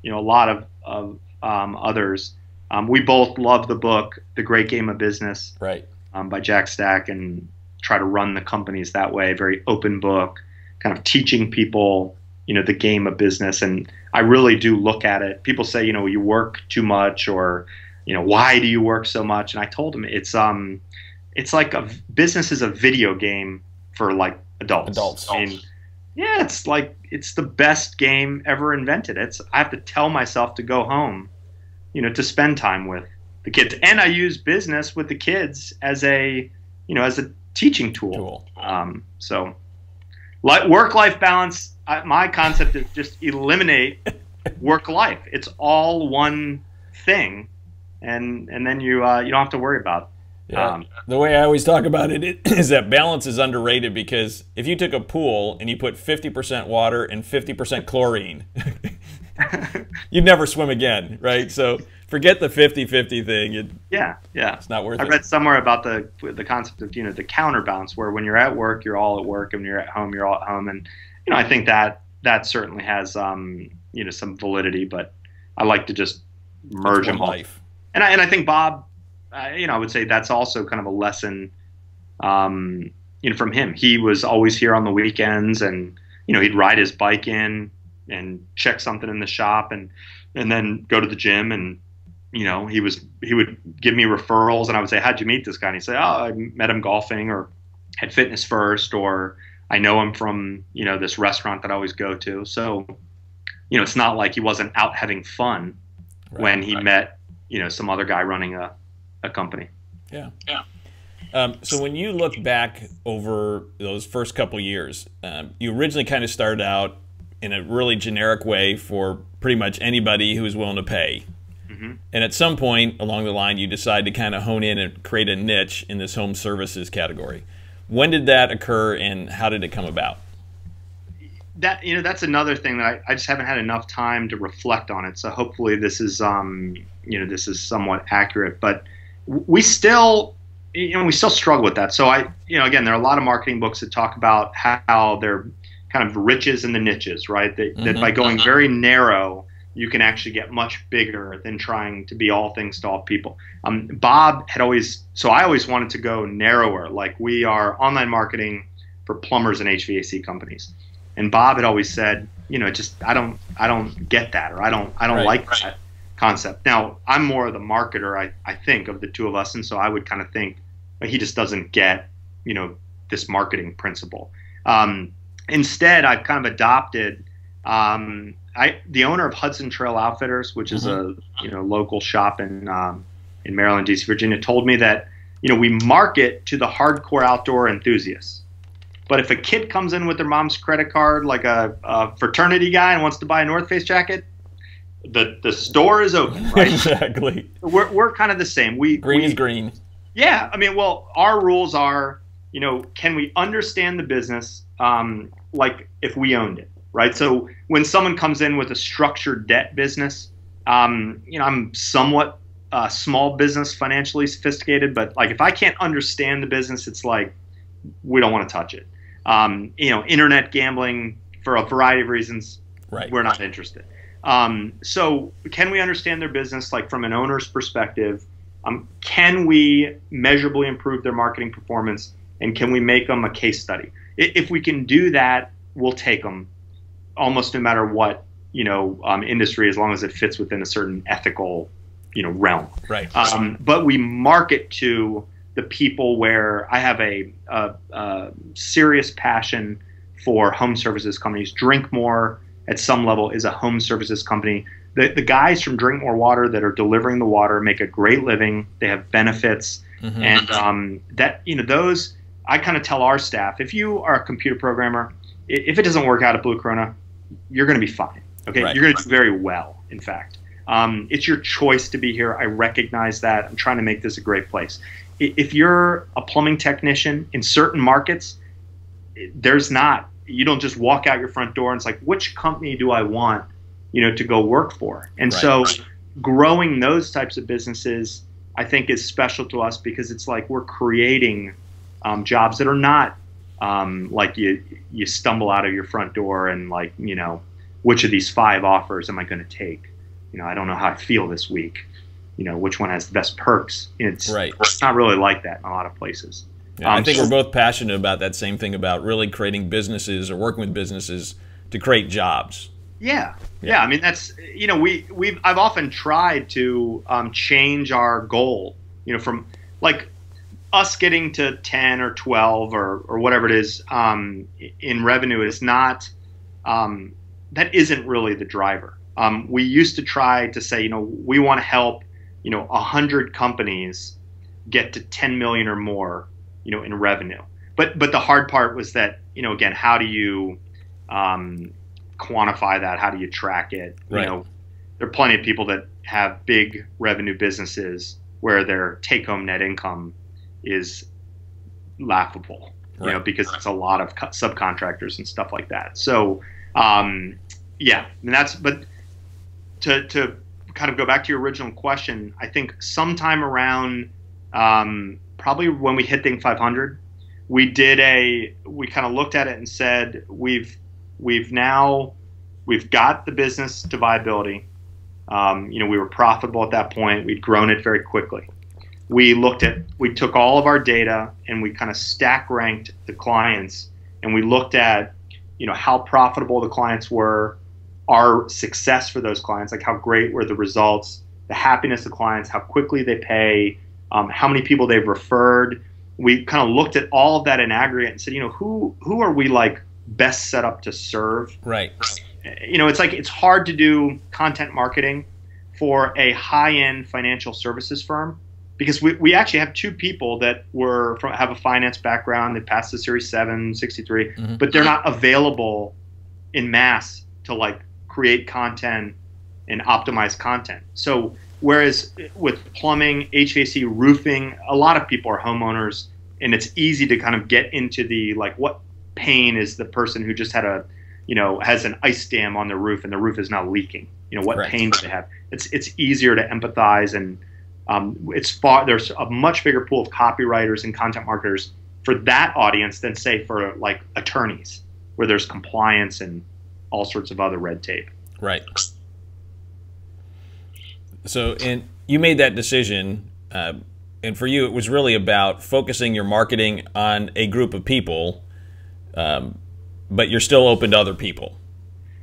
a lot of others. We both love the book, The Great Game of Business, right, by Jack Stack, and try to run the companies that way. Very open book, kind of teaching people, the game of business. And I really do look at it. People say, you work too much, or, why do you work so much? And I told them it's like business is a video game for adults. I mean, yeah, it's the best game ever invented. I have to tell myself to go home, to spend time with the kids, and I use business with the kids as a teaching tool. So, work-life balance. My concept is just eliminate work-life. It's all one thing, and then you don't have to worry about it. Yeah. The way I always talk about it is that balance is underrated, because if you took a pool and you put 50% water and 50% chlorine, you'd never swim again, right? So forget the 50-50 thing. Yeah. It's not worth it. I read somewhere about the concept of the counterbalance, where when you're at work, you're all at work, and when you're at home, you're all at home. And I think that certainly has some validity, but I like to just merge them all. Life. And I think Bob, I would say that's also kind of a lesson, from him. He was always here on the weekends, and he'd ride his bike in and check something in the shop, and then go to the gym, and he would give me referrals, and I would say, how'd you meet this guy? And he'd say, oh, I met him golfing, or at Fitness First, or I know him from this restaurant that I always go to. So it's not like he wasn't out having fun when he met some other guy running a company. Yeah. So when you look back over those first couple years, you originally kind of started out in a really generic way for pretty much anybody who was willing to pay. Mm-hmm. And at some point along the line, you decide to kind of hone in and create a niche in this home services category. When did that occur, and how did it come about? That, that's another thing that I just haven't had enough time to reflect on it. So hopefully this is this is somewhat accurate. But we still we still struggle with that. So again, there are a lot of marketing books that talk about how they're kind of riches in the niches, right? That by going very narrow, you can actually get much bigger than trying to be all things to all people. Bob had always, so I always wanted to go narrower. Like, we are online marketing for plumbers and HVAC companies. And Bob had always said, I don't get that, or I don't like that concept. Now, I'm more of the marketer, I think, of the two of us. And so I would kind of think, he just doesn't get, this marketing principle. Instead, I've kind of adopted, the owner of Hudson Trail Outfitters, which is a local shop in Maryland, DC, Virginia, told me that we market to the hardcore outdoor enthusiasts. But if a kid comes in with their mom's credit card, like a fraternity guy, and wants to buy a North Face jacket, the store is open, right? Exactly. We're kind of the same. Green is green. Yeah, our rules are, can we understand the business like if we owned it, right? So when someone comes in with a structured debt business, I'm somewhat small business, financially sophisticated, but like, if I can't understand the business, it's like, we don't want to touch it. Internet gambling, for a variety of reasons, right, we're not interested. So can we understand their business, like from an owner's perspective? Can we measurably improve their marketing performance, and can we make them a case study? If we can do that, we'll take them almost no matter what industry, as long as it fits within a certain ethical realm. Right. But we market to the people where I have a serious passion for home services companies. Drinkmore, at some level, is a home services company. The guys from Drinkmore Water that are delivering the water make a great living. They have benefits, and those, I kind of tell our staff, if you are a computer programmer, if it doesn't work out at Blue Corona, you're going to be fine. Okay, right. You're going to do very well. In fact, it's your choice to be here. I recognize that. I'm trying to make this a great place. If you're a plumbing technician in certain markets, you don't just walk out your front door and it's like, which company do I want, to go work for? And right. So growing those types of businesses, I think, is special to us, because it's like we're creating jobs that are not like you stumble out of your front door and like, which of these 5 offers am I going to take? I don't know how I feel this week. Which one has the best perks? It's not really like that in a lot of places. Yeah, I think we're both passionate about that same thing, about really creating businesses or working with businesses to create jobs. Yeah. That's, I've often tried to change our goal, from like us getting to 10 or 12 or whatever it is in revenue is not, that isn't really the driver. We used to try to say, we want to help 100 companies get to 10 million or more, in revenue. But the hard part was that, again, how do you quantify that? How do you track it? Right. There are plenty of people that have big revenue businesses where their take-home net income is laughable, right. Because it's a lot of subcontractors and stuff like that. So, but to kind of go back to your original question, I think sometime around probably when we hit the 500, we kind of looked at it and said, we've got the business to viability. We were profitable at that point. We'd grown it very quickly. We took all of our data and we kind of stack ranked the clients, and we looked at, how profitable the clients were, our success for those clients, like how great were the results, the happiness of clients, how quickly they pay, how many people they've referred. We kind of looked at all of that in aggregate and said, who are we like best set up to serve? Right. It's like, it's hard to do content marketing for a high-end financial services firm, because we actually have 2 people that have a finance background. They passed the Series 7, 63, but they're not available in mass to like create content and optimize content. So Whereas with plumbing, HVAC, roofing, a lot of people are homeowners, and it's easy to kind of get into the, like, what pain is the person who just had has an ice dam on their roof and the roof is now leaking. What Correct. pain do they have? It's easier to empathize, and there's a much bigger pool of copywriters and content marketers for that audience than, say, for like attorneys, where there's compliance and all sorts of other red tape. Right. So, and you made that decision, and for you, it was really about focusing your marketing on a group of people, but you're still open to other people.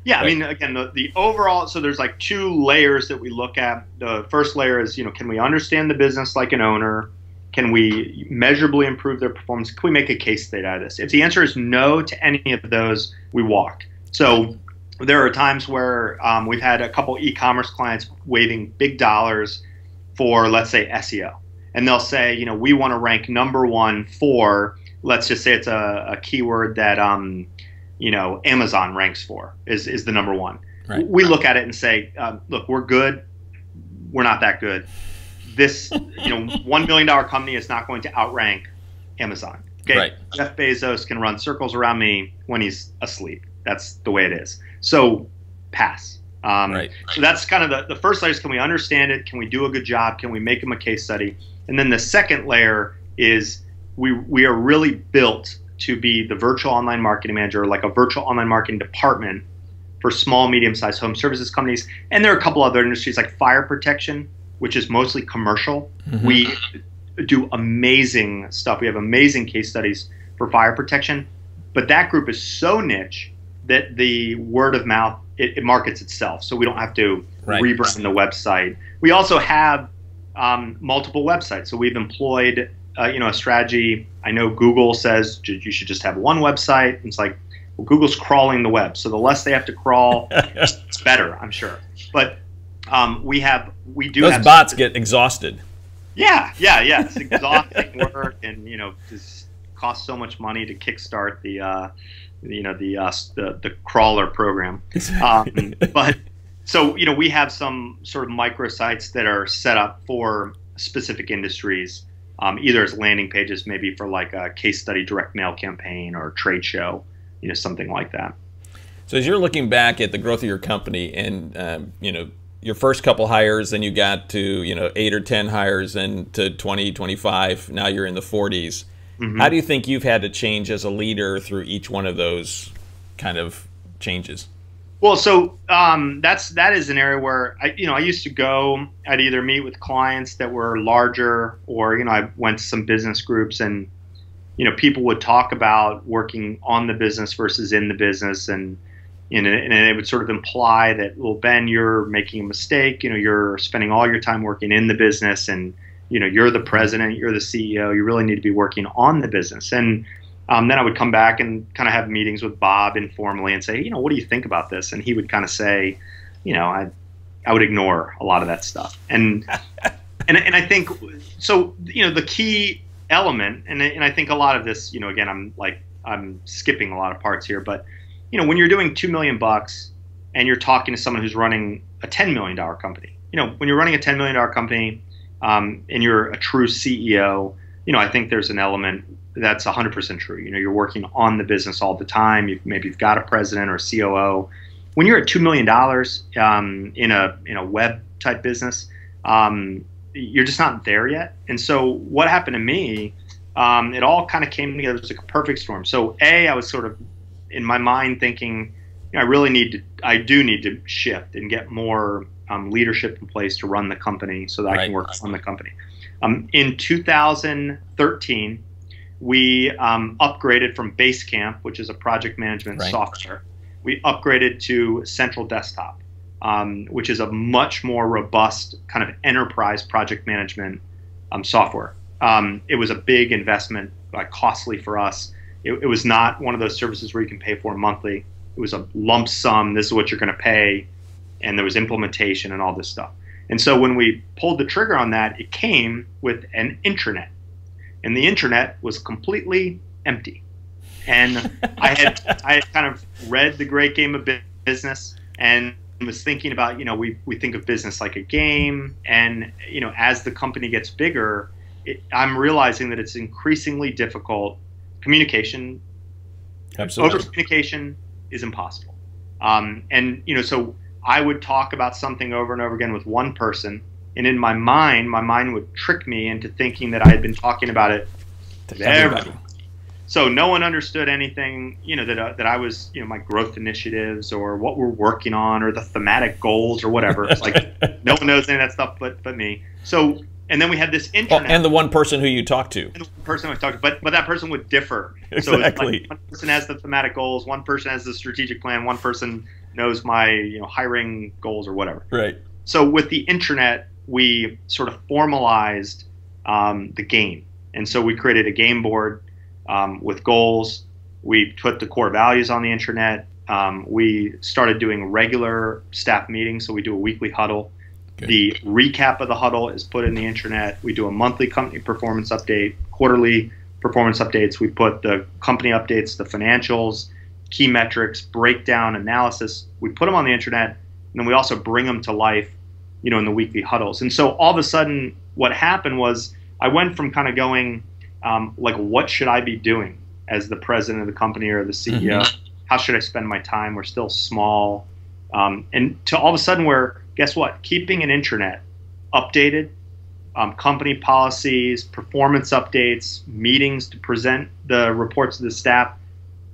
Yeah, right? I mean, again, the overall, so there's like two layers that we look at. The first layer is, can we understand the business like an owner? Can we measurably improve their performance? Can we make a case study out of this? If the answer is no to any of those, we walk. So there are times where we've had a couple e-commerce clients waiving big dollars for, let's say, SEO. And they'll say, we want to rank #1 for, let's just say it's a keyword that, Amazon ranks for, is the #1. Right. We look at it and say, look, we're good. We're not that good. This, $1 million company is not going to outrank Amazon. Okay. Right. Jeff Bezos can run circles around me when he's asleep. That's the way it is. So pass. Right. So that's kind of the first layer is, can we understand it? Can we do a good job? Can we make them a case study? And then the second layer is we are really built to be the virtual online marketing manager, like a virtual online marketing department for small, medium-sized home services companies. And there are a couple other industries like fire protection, which is mostly commercial. Mm-hmm. We do amazing stuff. We have amazing case studies for fire protection. But that group is so niche that the word of mouth, it markets itself. So we don't have to rebrand the website. We also have multiple websites. So we've employed a strategy. I know Google says you should just have one website. It's like, well, Google's crawling the web. So the less they have to crawl, it's better, I'm sure. But those bots get exhausted. Yeah. It's exhausting work, and just costs so much money to kickstart the crawler program. But so we have some sort of microsites that are set up for specific industries, either as landing pages, maybe for like a case study direct mail campaign or trade show, something like that. So as you're looking back at the growth of your company, and your first couple hires, then you got to 8 or 10 hires, and to 20, 25. Now you're in the 40s. Mm-hmm. How do you think you've had to change as a leader through each one of those kind of changes? Well, so that is an area where I used to go. I'd either meet with clients that were larger, or I went to some business groups, and people would talk about working on the business versus in the business, and it would sort of imply that, well, Ben, you're making a mistake. You're spending all your time working in the business, and you're the president, you're the CEO. You really need to be working on the business. And then I would come back and kind of have meetings with Bob informally and say, what do you think about this? And he would kind of say, I would ignore a lot of that stuff. And I think so. The key element, and I think a lot of this, again, I'm skipping a lot of parts here, but when you're doing $2 million and you're talking to someone who's running a $10 million company, when you're running a $10 million company and you're a true CEO, I think there's an element that's 100% true. You're working on the business all the time. Maybe you've got a president or a COO. When you're at $2 million in a web type business, you're just not there yet. And so what happened to me, it all kind of came together. It was like a perfect storm. So I was sort of in my mind thinking, I do need to shift and get more leadership in place to run the company so that I can work on the company. In 2013, we upgraded from Basecamp, which is a project management software. We upgraded to Central Desktop, which is a much more robust kind of enterprise project management software. It was a big investment, costly for us. It was not one of those services where you can pay for monthly. It was a lump sum. This is what you're going to pay. And there was implementation and all this stuff. And so when we pulled the trigger on that, it came with an intranet. And the intranet was completely empty. And I had kind of read The Great Game of Business, and was thinking about, we think of business like a game, and as the company gets bigger, I'm realizing that it's increasingly difficult. Communication, absolutely, over communication is impossible. So I would talk about something over and over again with one person, and in my mind would trick me into thinking that I had been talking about it to everybody. So no one understood anything, that I was, my growth initiatives or what we're working on or the thematic goals or whatever. It's like no one knows any of that stuff but me. So, and then we had this internet. And the one person who you talked to. And the person I talked to, but that person would differ. Exactly. So it's like one person has the thematic goals, one person has the strategic plan, one person knows my, hiring goals or whatever. Right. So with the internet, we sort of formalized the game. And so we created a game board with goals. We put the core values on the internet. We started doing regular staff meetings, so we do a weekly huddle. Good. The recap of the huddle is put in the internet. We do a monthly company performance update, quarterly performance updates. We put the company updates, the financials, key metrics, breakdown, analysis. We put them on the internet, and then we also bring them to life, in the weekly huddles. And so all of a sudden, what happened was I went from kind of going, what should I be doing as the president of the company or the CEO? Mm-hmm. How should I spend my time? We're still small. And to all of a sudden where, guess what? Keeping an intranet updated, company policies, performance updates, meetings to present the reports to the staff,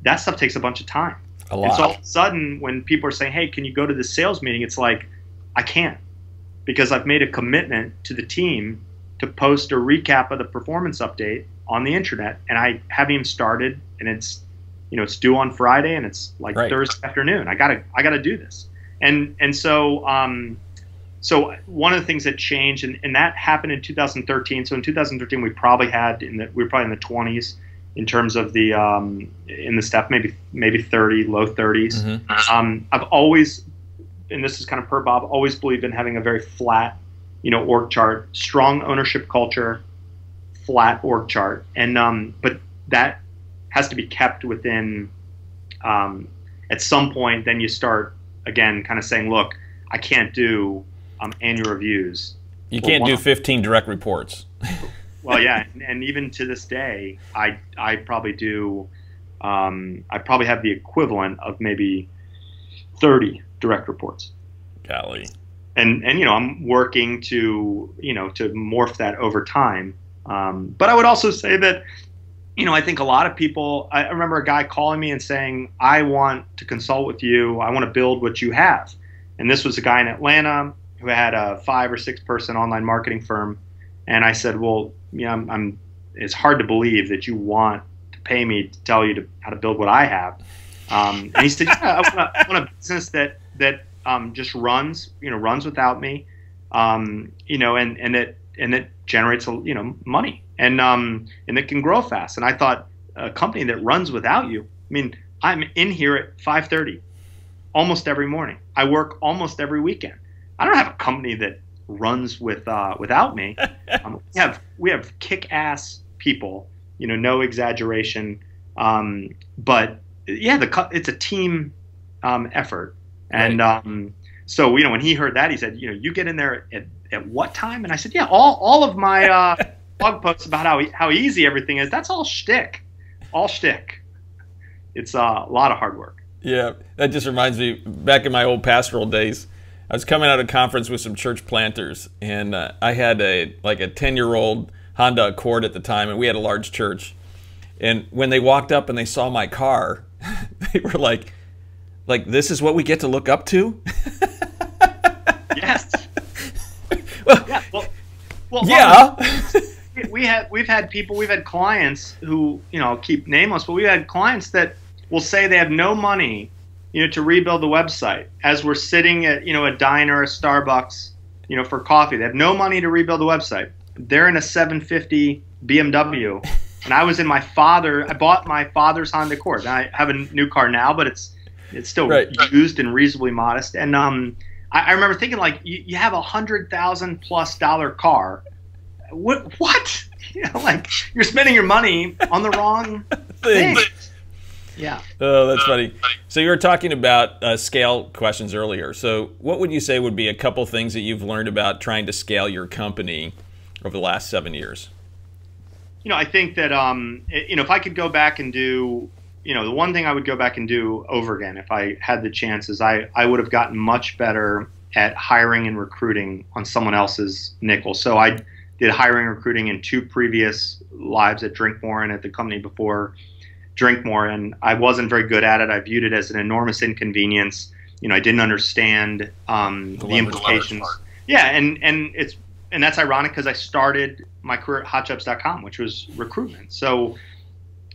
that stuff takes a bunch of time. A lot. And so all of a sudden when people are saying, hey, can you go to the sales meeting? It's like, I can't, because I've made a commitment to the team to post a recap of the performance update on the internet, and I haven't even started, and it's due on Friday, and it's like right. Thursday afternoon. I gotta do this, and so one of the things that changed, and that happened in 2013. So in 2013, we were probably in the 20s in terms of the in the staff, maybe 30, low 30s. Mm-hmm. I've always, and this is kind of per Bob, always believed in having a very flat, org chart, strong ownership culture, flat org chart, and but that has to be kept within. At some point, then you start again, kind of saying, "Look, I can't do annual reviews. You can't do 15 direct reports." Well, yeah, and even to this day, I probably do. I probably have the equivalent of maybe 30 direct reports. Golly. And I'm working to to morph that over time. But I would also say that I think a lot of people. I remember a guy calling me and saying, "I want to consult with you. I want to build what you have." And this was a guy in Atlanta who had a 5 or 6 person online marketing firm. And I said, "Well, it's hard to believe that you want to pay me to tell you how to build what I have." And he said, "Yeah, I want a business that just runs without me, and that generates money, and it can grow fast." And I thought, a company that runs without you. I mean, I'm in here at 5:30 almost every morning. I work almost every weekend. I don't have a company that runs without me. We have kick-ass people, no exaggeration. But yeah, it's a team effort. And right. So when he heard that, he said, "You get in there at what time?" And I said, "Yeah, all of my blog posts about how easy everything is. That's all shtick, It's a lot of hard work." Yeah, that just reminds me, back in my old pastoral days, I was coming out of conference with some church planters, and I had a 10-year-old Honda Accord at the time, and we had a large church. And when they walked up and they saw my car, they were like, "This is what we get to look up to?" Yes. Well, yeah. We've had clients who, I'll keep nameless, but we've had clients that will say they have no money, to rebuild the website as we're sitting at, a diner or a Starbucks, for coffee. They have no money to rebuild the website. They're in a 750 BMW, and I bought my father's Honda Accord. Now, I have a new car now, but it's still right. Used and reasonably modest. And I remember thinking, you have $100,000+ car. What? You're spending your money on the wrong thing. Yeah. Oh, that's funny. So you were talking about scale questions earlier. So what would you say would be a couple things that you've learned about trying to scale your company over the last 7 years? I think that if I could go back and do, the one thing I would go back and do over again if I had the chance is I would have gotten much better at hiring and recruiting on someone else's nickel. So I did hiring and recruiting in 2 previous lives at Drinkmore and at the company before Drinkmore, and I wasn't very good at it. I viewed it as an enormous inconvenience. I didn't understand the implications. Yeah, and that's ironic because I started my career at hotjobs.com, which was recruitment. So,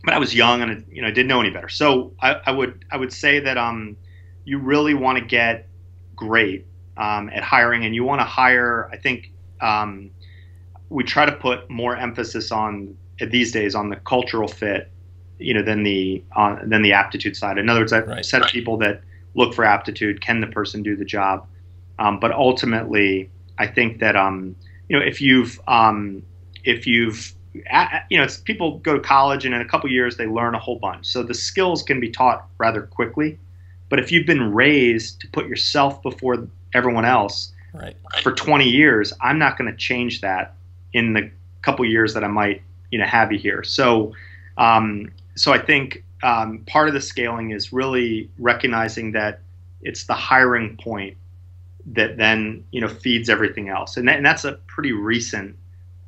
but I was young and I didn't know any better. So I would say that you really want to get great at hiring, and you want to hire. I think we try to put more emphasis on these days on the cultural fit, than the aptitude side. In other words, a set of people that look for aptitude. Can the person do the job? But ultimately, I think that if you've people go to college and in a couple of years they learn a whole bunch. So the skills can be taught rather quickly. But if you've been raised to put yourself before everyone else for 20 years, I'm not going to change that in the couple of years that I might have you here. So so I think part of the scaling is really recognizing that it's the hiring point that then feeds everything else, and that's a pretty recent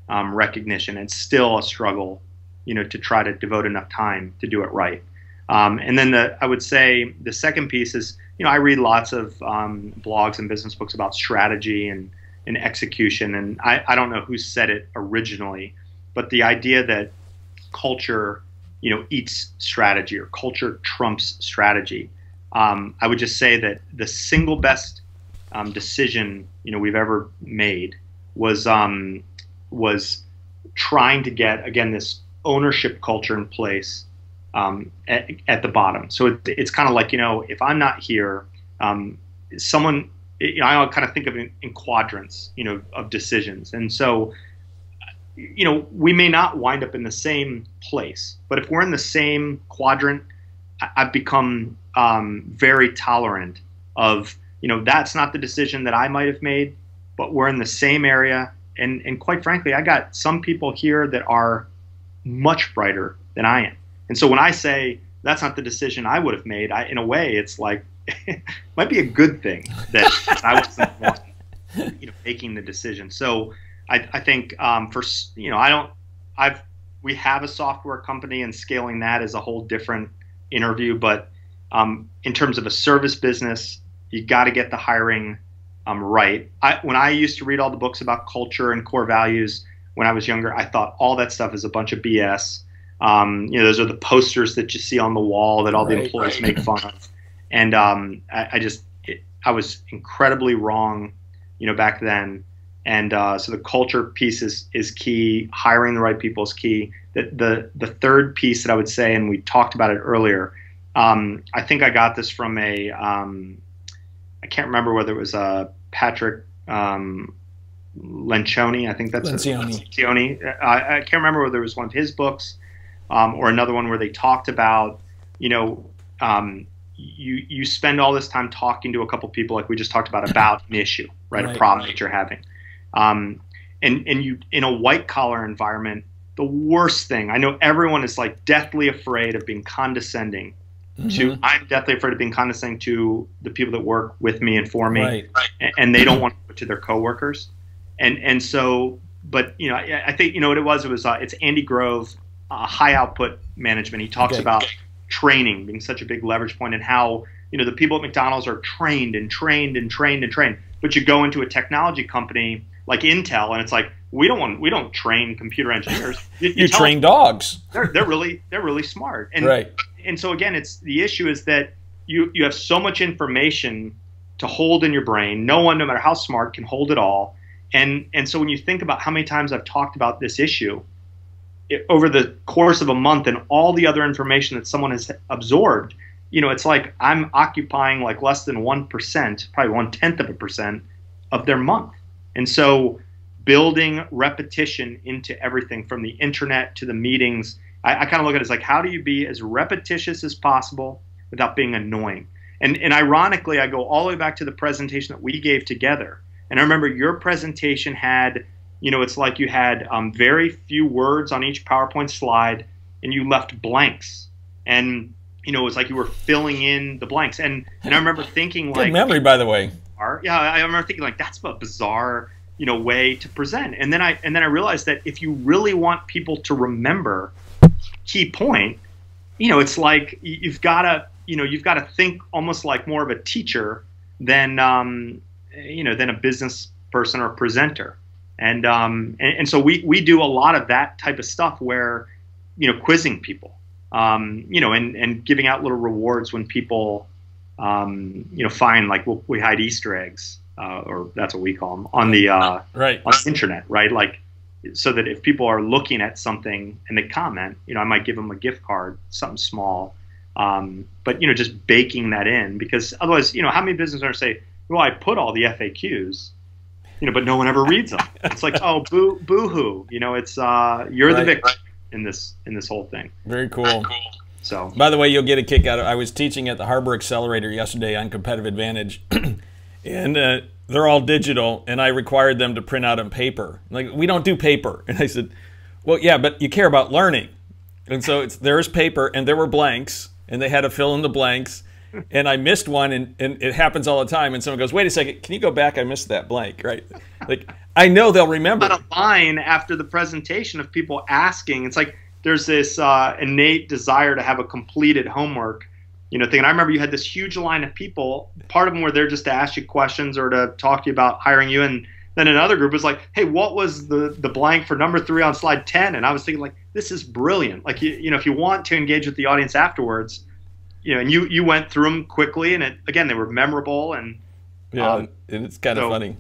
recognition. It's still a struggle, to try to devote enough time to do it right. And then I would say the second piece is I read lots of blogs and business books about strategy and execution, and I don't know who said it originally, but the idea that culture eats strategy or culture trumps strategy. I would just say that the single best decision we've ever made was trying to get, again, this ownership culture in place at the bottom. So it's kind of like, if I'm not here, someone, I kind of think of it in quadrants, of decisions. And so we may not wind up in the same place, but if we're in the same quadrant, I've become very tolerant of, that's not the decision that I might have made, but we're in the same area. And quite frankly, I got some people here that are much brighter than I am. And so when I say that's not the decision I would have made, in a way, it's like, it might be a good thing that I wasn't the one, making the decision. So I think we have a software company, and scaling that is a whole different interview. But in terms of a service business, you got to get the hiring right. When I used to read all the books about culture and core values when I was younger, I thought all that stuff is a bunch of BS. Those are the posters that you see on the wall that all the employees make fun of. And I was incredibly wrong, back then. And so the culture piece is key. Hiring the right people is key. The third piece that I would say, and we talked about it earlier, I think I got this from I can't remember whether it was Patrick Lencioni. I think that's Lencioni. I can't remember whether it was one of his books or another one where they talked about, you spend all this time talking to a couple people, like we just talked about an issue, right? A problem that you're having. And you, in a white collar environment, the worst thing, I know everyone is like deathly afraid of being condescending I'm deathly afraid of being condescending to the people that work with me and for me, and they don't want to do it to their coworkers. And so, but I think what it was it's Andy Grove, high output management. He talks about training being such a big leverage point, and how the people at McDonald's are trained and trained and trained and trained. But you go into a technology company like Intel, and it's like we don't train computer engineers. You train dogs. They're really smart. And and so again, the issue is that you have so much information to hold in your brain. No one, no matter how smart, can hold it all. And so when you think about how many times I've talked about this issue over the course of a month and all the other information that someone has absorbed, it's like I'm occupying like less than 1%, probably 0.1% of their month. And so building repetition into everything from the internet to the meetings I kind of look at it as like, how do you be as repetitious as possible without being annoying? And ironically, I go all the way back to the presentation that we gave together. And I remember your presentation had, it's like you had very few words on each PowerPoint slide, and you left blanks. And, it was like you were filling in the blanks. And I remember thinking like— Good memory, by the way. Yeah, I remember thinking like, that's a bizarre, way to present. And then I realized that if you really want people to remember key point, it's like you've got to think almost like more of a teacher than than a business person or presenter. And so we do a lot of that type of stuff where, quizzing people, and giving out little rewards when people, find, like, we hide Easter eggs, or that's what we call them, on the right. on the internet, right? Like, so that if people are looking at something and they comment, I might give them a gift card, something small, but just baking that in, because otherwise, how many business owners say, well, I put all the FAQs, but no one ever reads them. It's like, oh, boo-hoo, it's you're the victim in this whole thing. Very cool. So, by the way, you'll get a kick out of it. I was teaching at the Harbor Accelerator yesterday on competitive advantage, and they're all digital, and I required them to print out on paper. Like, we don't do paper. And I said, well, yeah, but you care about learning. And so there's paper, and there were blanks, and they had to fill in the blanks. And I missed one, and it happens all the time. And someone goes, wait a second, can you go back? I missed that blank, right? Like, I know they'll remember. Not a line after the presentation of people asking. It's like there's this innate desire to have a completed homework, thing. And I remember you had this huge line of people. Part of them were there just to ask you questions or to talk to you about hiring you. And then another group was like, hey, what was the blank for number 3 on slide 10? And I was thinking, like, this is brilliant. Like, if you want to engage with the audience afterwards, and you went through them quickly, and again, they were memorable, and and it's kind of funny.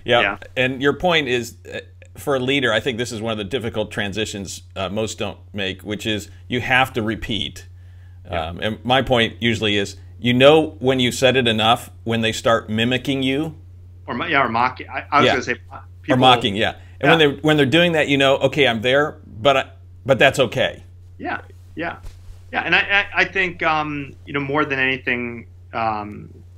Yeah. And your point is, for a leader, I think this is one of the difficult transitions most don't make, which is you have to repeat. And my point usually is, when you said it enough, when they start mimicking you, or mocking. I was going to say people, or mocking, And when they're doing that, okay, I'm there, but that's okay. Yeah. And I think, more than anything,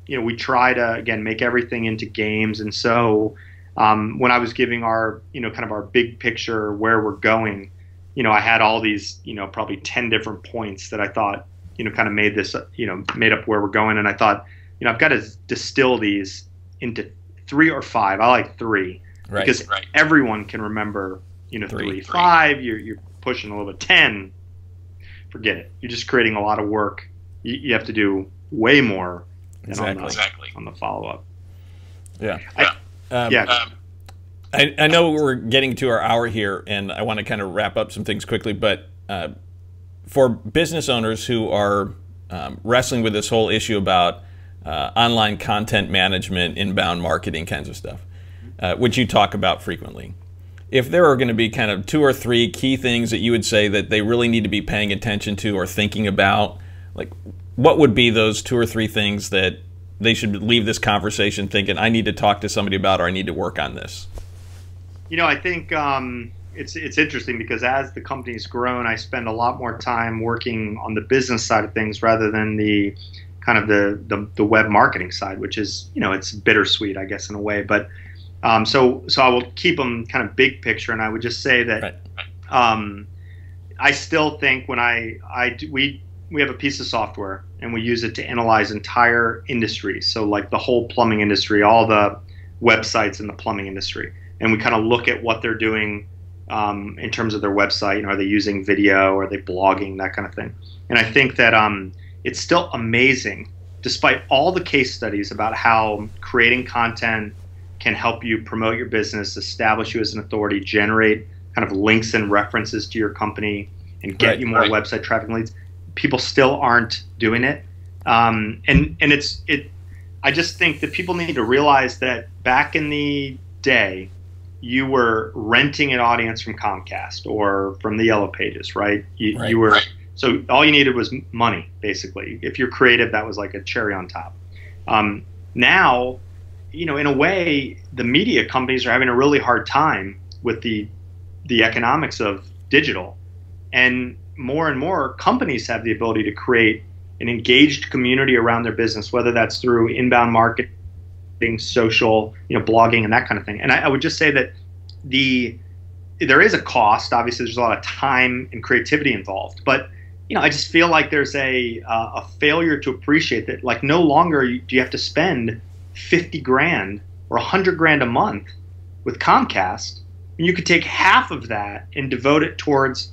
we try to, again, make everything into games. And so when I was giving our, kind of our big picture where we're going, I had all these, probably 10 different points that I thought, kind of made this, made up where we're going. And I thought, I've got to distill these into 3 or 5. I like 3 because everyone can remember, 3. 5, you're pushing a little bit. 10. Forget it. You're just creating a lot of work. You have to do way more than on the follow-up. Yeah. I know we're getting to our hour here, and I want to kind of wrap up some things quickly, but for business owners who are wrestling with this whole issue about online content management, inbound marketing kinds of stuff, which you talk about frequently, if there are going to be kind of 2 or 3 key things that you would say that they really need to be paying attention to or thinking about, like, what would be those 2 or 3 things that they should leave this conversation thinking, I need to talk to somebody about, or I need to work on this? I think it's interesting because as the company's grown, I spend a lot more time working on the business side of things rather than the kind of the web marketing side, which is, it's bittersweet, I guess, in a way. But so I will keep them kind of big picture, and I would just say that I still think when we have a piece of software and we use it to analyze entire industries, so like the whole plumbing industry, all the websites in the plumbing industry, and we kind of look at what they're doing in terms of their website. Are they using video? Are they blogging? That kind of thing. And I think that it's still amazing, despite all the case studies about how creating content can help you promote your business, establish you as an authority, generate kind of links and references to your company, and get you more website traffic leads. People still aren't doing it, and I just think that people need to realize that back in the day, you were renting an audience from Comcast or from the Yellow Pages, right? You were so all you needed was money, basically. If you're creative, that was like a cherry on top. Now, in a way, the media companies are having a really hard time with the economics of digital, and more and more companies have the ability to create an engaged community around their business, whether that's through inbound marketing, social, blogging and that kind of thing. And I would just say that there is a cost. Obviously, there's a lot of time and creativity involved, but I just feel like there's a failure to appreciate that. Like, no longer do you have to spend 50 grand or 100 grand a month with Comcast. You could take half of that and devote it towards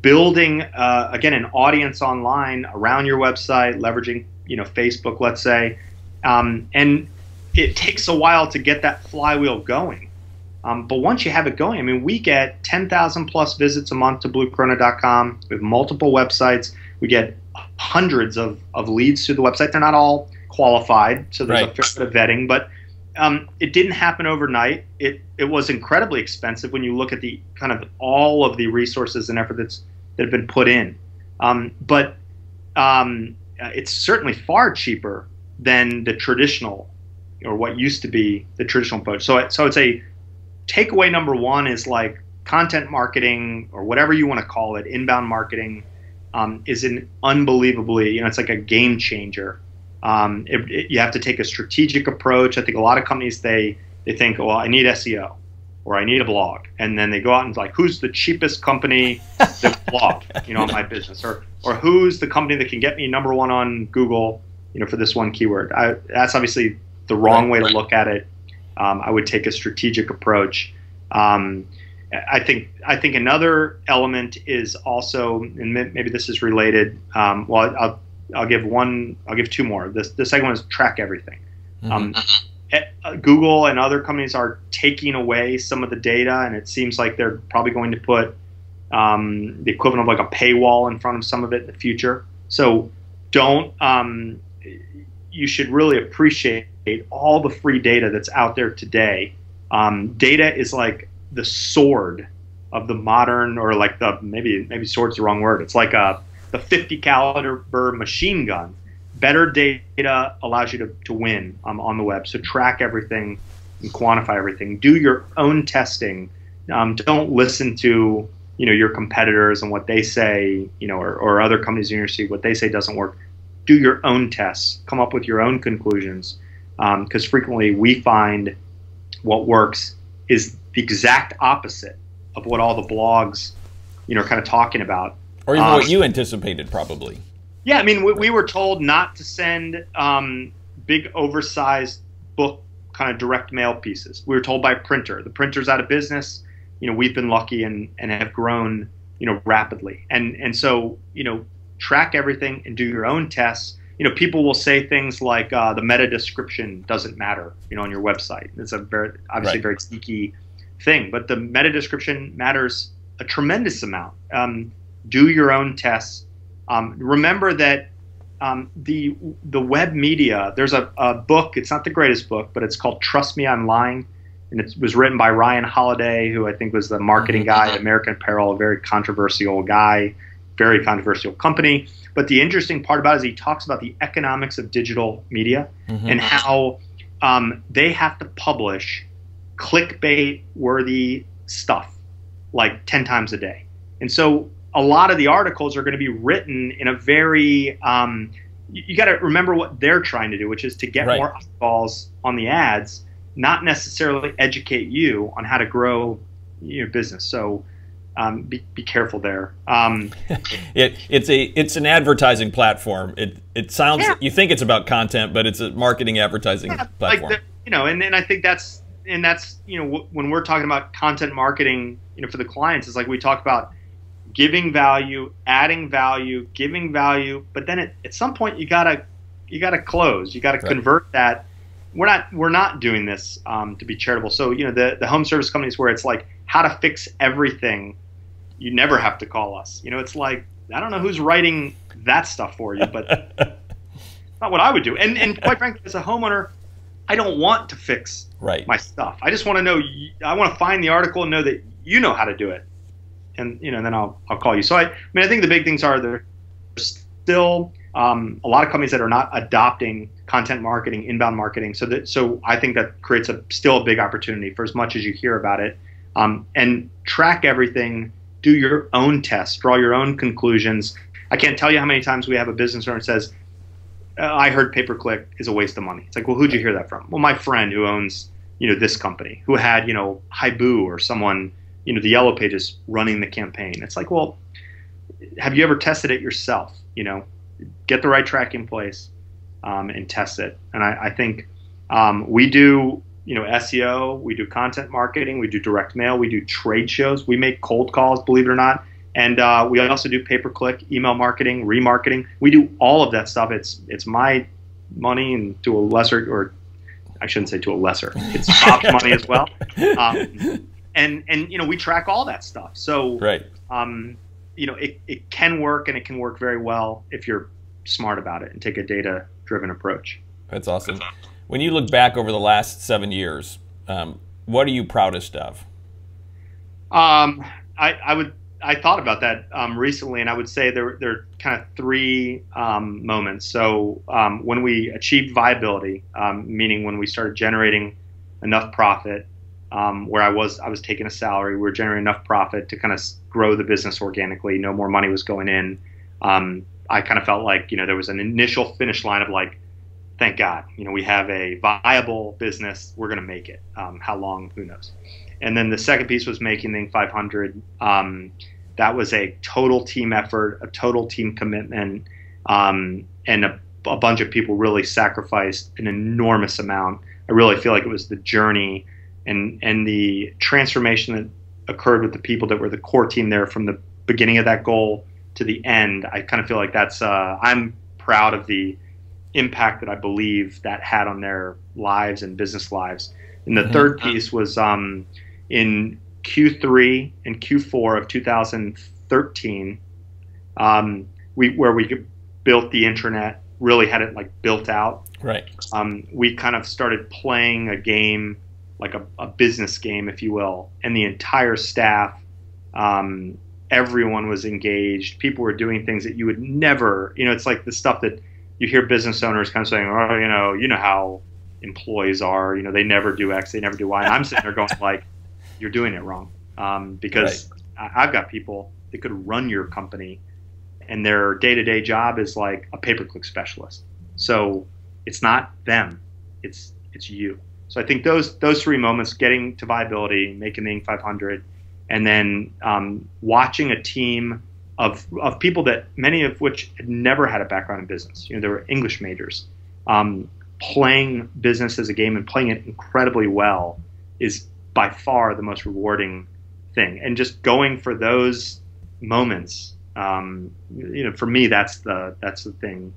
building, again, an audience online around your website, leveraging, Facebook, let's say. And it takes a while to get that flywheel going. But once you have it going, I mean, we get 10,000 plus visits a month to bluecorona.com. We have multiple websites. We get hundreds of leads through the website. They're not all qualified, so there's a fair bit of vetting. But it didn't happen overnight. It was incredibly expensive when you look at the kind of all of the resources and effort that have been put in. But it's certainly far cheaper than the traditional, or what used to be the traditional approach. So it's a takeaway number one is like content marketing, or whatever you want to call it, inbound marketing, is an unbelievably, it's like a game changer. You have to take a strategic approach. I think a lot of companies, they think, well, I need SEO, or I need a blog, and then they go out and like, who's the cheapest company that blog, on my business, or who's the company that can get me number one on Google, for this one keyword. That's obviously the wrong way to look at it. I would take a strategic approach. I think another element is also, and maybe this is related. Well, I'll give two more. The second one is track everything. Google and other companies are taking away some of the data, and it seems like they're probably going to put the equivalent of like a paywall in front of some of it in the future. So you should really appreciate all the free data that's out there today. Data is like the sword of the modern, or like maybe sword's the wrong word. It's like the 50 caliber machine gun. Better data allows you to win on the web. So track everything and quantify everything. Do your own testing. Don't listen to your competitors and what they say, or other companies in your seat, what they say doesn't work. Do your own tests. Come up with your own conclusions. Because frequently we find what works is the exact opposite of what all the blogs, kind of talking about. Or even what you anticipated, probably. Yeah, I mean, we were told not to send big, oversized book kind of direct mail pieces. We were told by a printer. The printer's out of business. We've been lucky and have grown, rapidly. And so, track everything and do your own tests. People will say things like the meta description doesn't matter, on your website. It's a obviously very sneaky thing, but the meta description matters a tremendous amount. Do your own tests. Remember that the web media, there's a book, it's not the greatest book, but it's called Trust Me, I'm Lying. And it was written by Ryan Holiday, who I think was the marketing guy at American Apparel, a very controversial guy, very controversial company. But the interesting part about it is he talks about the economics of digital media and how they have to publish clickbait-worthy stuff like 10 times a day. And so a lot of the articles are going to be written in a very you got to remember what they're trying to do, which is to get more eyeballs on the ads, not necessarily educate you on how to grow your business. So be careful there. It's an advertising platform. It sounds, you think it's about content, but it's a marketing advertising platform. Like and I think that's when we're talking about content marketing, for the clients, it's like we talk about giving value, adding value, giving value, but then at some point you gotta close. You gotta convert that. We're not doing this to be charitable. So the home service companies where it's like how to fix everything, you never have to call us. It's like, I don't know who's writing that stuff for you, but not what I would do. And quite frankly, as a homeowner, I don't want to fix my stuff. I just want to know. I want to find the article and know that you know how to do it, and then I'll call you. So I think the big things are there's still a lot of companies that are not adopting content marketing, inbound marketing. So I think that creates still a big opportunity for as much as you hear about it. And track everything. do your own tests, draw your own conclusions. I can't tell you how many times we have a business owner that says, I heard pay-per-click is a waste of money. It's like, well, who'd you hear that from? Well, my friend who owns, this company, who had, Haibu or someone, the Yellow Pages running the campaign. It's like, well, have you ever tested it yourself? Get the right track in place and test it. And I think we do, SEO, we do content marketing, we do direct mail, we do trade shows, we make cold calls, believe it or not. And we also do pay-per-click, email marketing, remarketing. We do all of that stuff. It's my money, and to a lesser, or I shouldn't say to a lesser, it's Bob's money as well. And we track all that stuff. So right. It can work, and it can work very well if you're smart about it and take a data-driven approach. That's awesome. When you look back over the last 7 years, what are you proudest of? I thought about that recently, and I would say there are kind of three moments. So when we achieved viability, meaning when we started generating enough profit, where I was taking a salary, we were generating enough profit to kind of grow the business organically. No more money was going in. I kind of felt like there was an initial finish line of like, thank God, we have a viable business. We're going to make it. How long? Who knows? And then the second piece was making the Inc. 500. That was a total team effort, a total team commitment, and a bunch of people really sacrificed an enormous amount. I really feel like it was the journey and the transformation that occurred with the people that were the core team there from the beginning of that goal to the end. I kind of feel like that's I'm proud of the impact that I believe that had on their lives and business lives. And the third piece was in Q3 and Q4 of 2013, where we built the intranet, really had it like built out. Right. We kind of started playing a game, like a business game, if you will, and the entire staff, everyone was engaged. People were doing things that you would never, it's like the stuff that you hear business owners kind of saying, oh, you know how employees are, they never do X, they never do Y. And I'm sitting there going like, you're doing it wrong. Because right. I've got people that could run your company and their day-to-day job is like a pay-per-click specialist. So it's not them, it's you. So I think those three moments, getting to viability, making the Inc. 500, and then watching a team of people that many of which had never had a background in business. They were English majors. Playing business as a game and playing it incredibly well is by far the most rewarding thing. And just going for those moments, for me, that's the thing.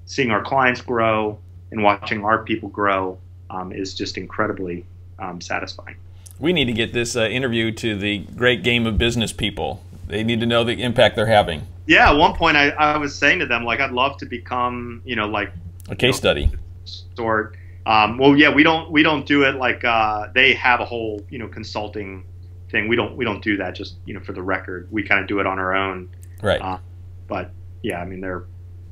Seeing our clients grow and watching our people grow is just incredibly satisfying. We need to get this interview to the great game of business people. They need to know the impact they're having. Yeah, at one point I was saying to them, like, I'd love to become, like a case study. Sort. Well, yeah, we don't do it like they have a whole consulting thing. We don't do that just for the record. We kind of do it on our own. Right. But yeah, I mean they're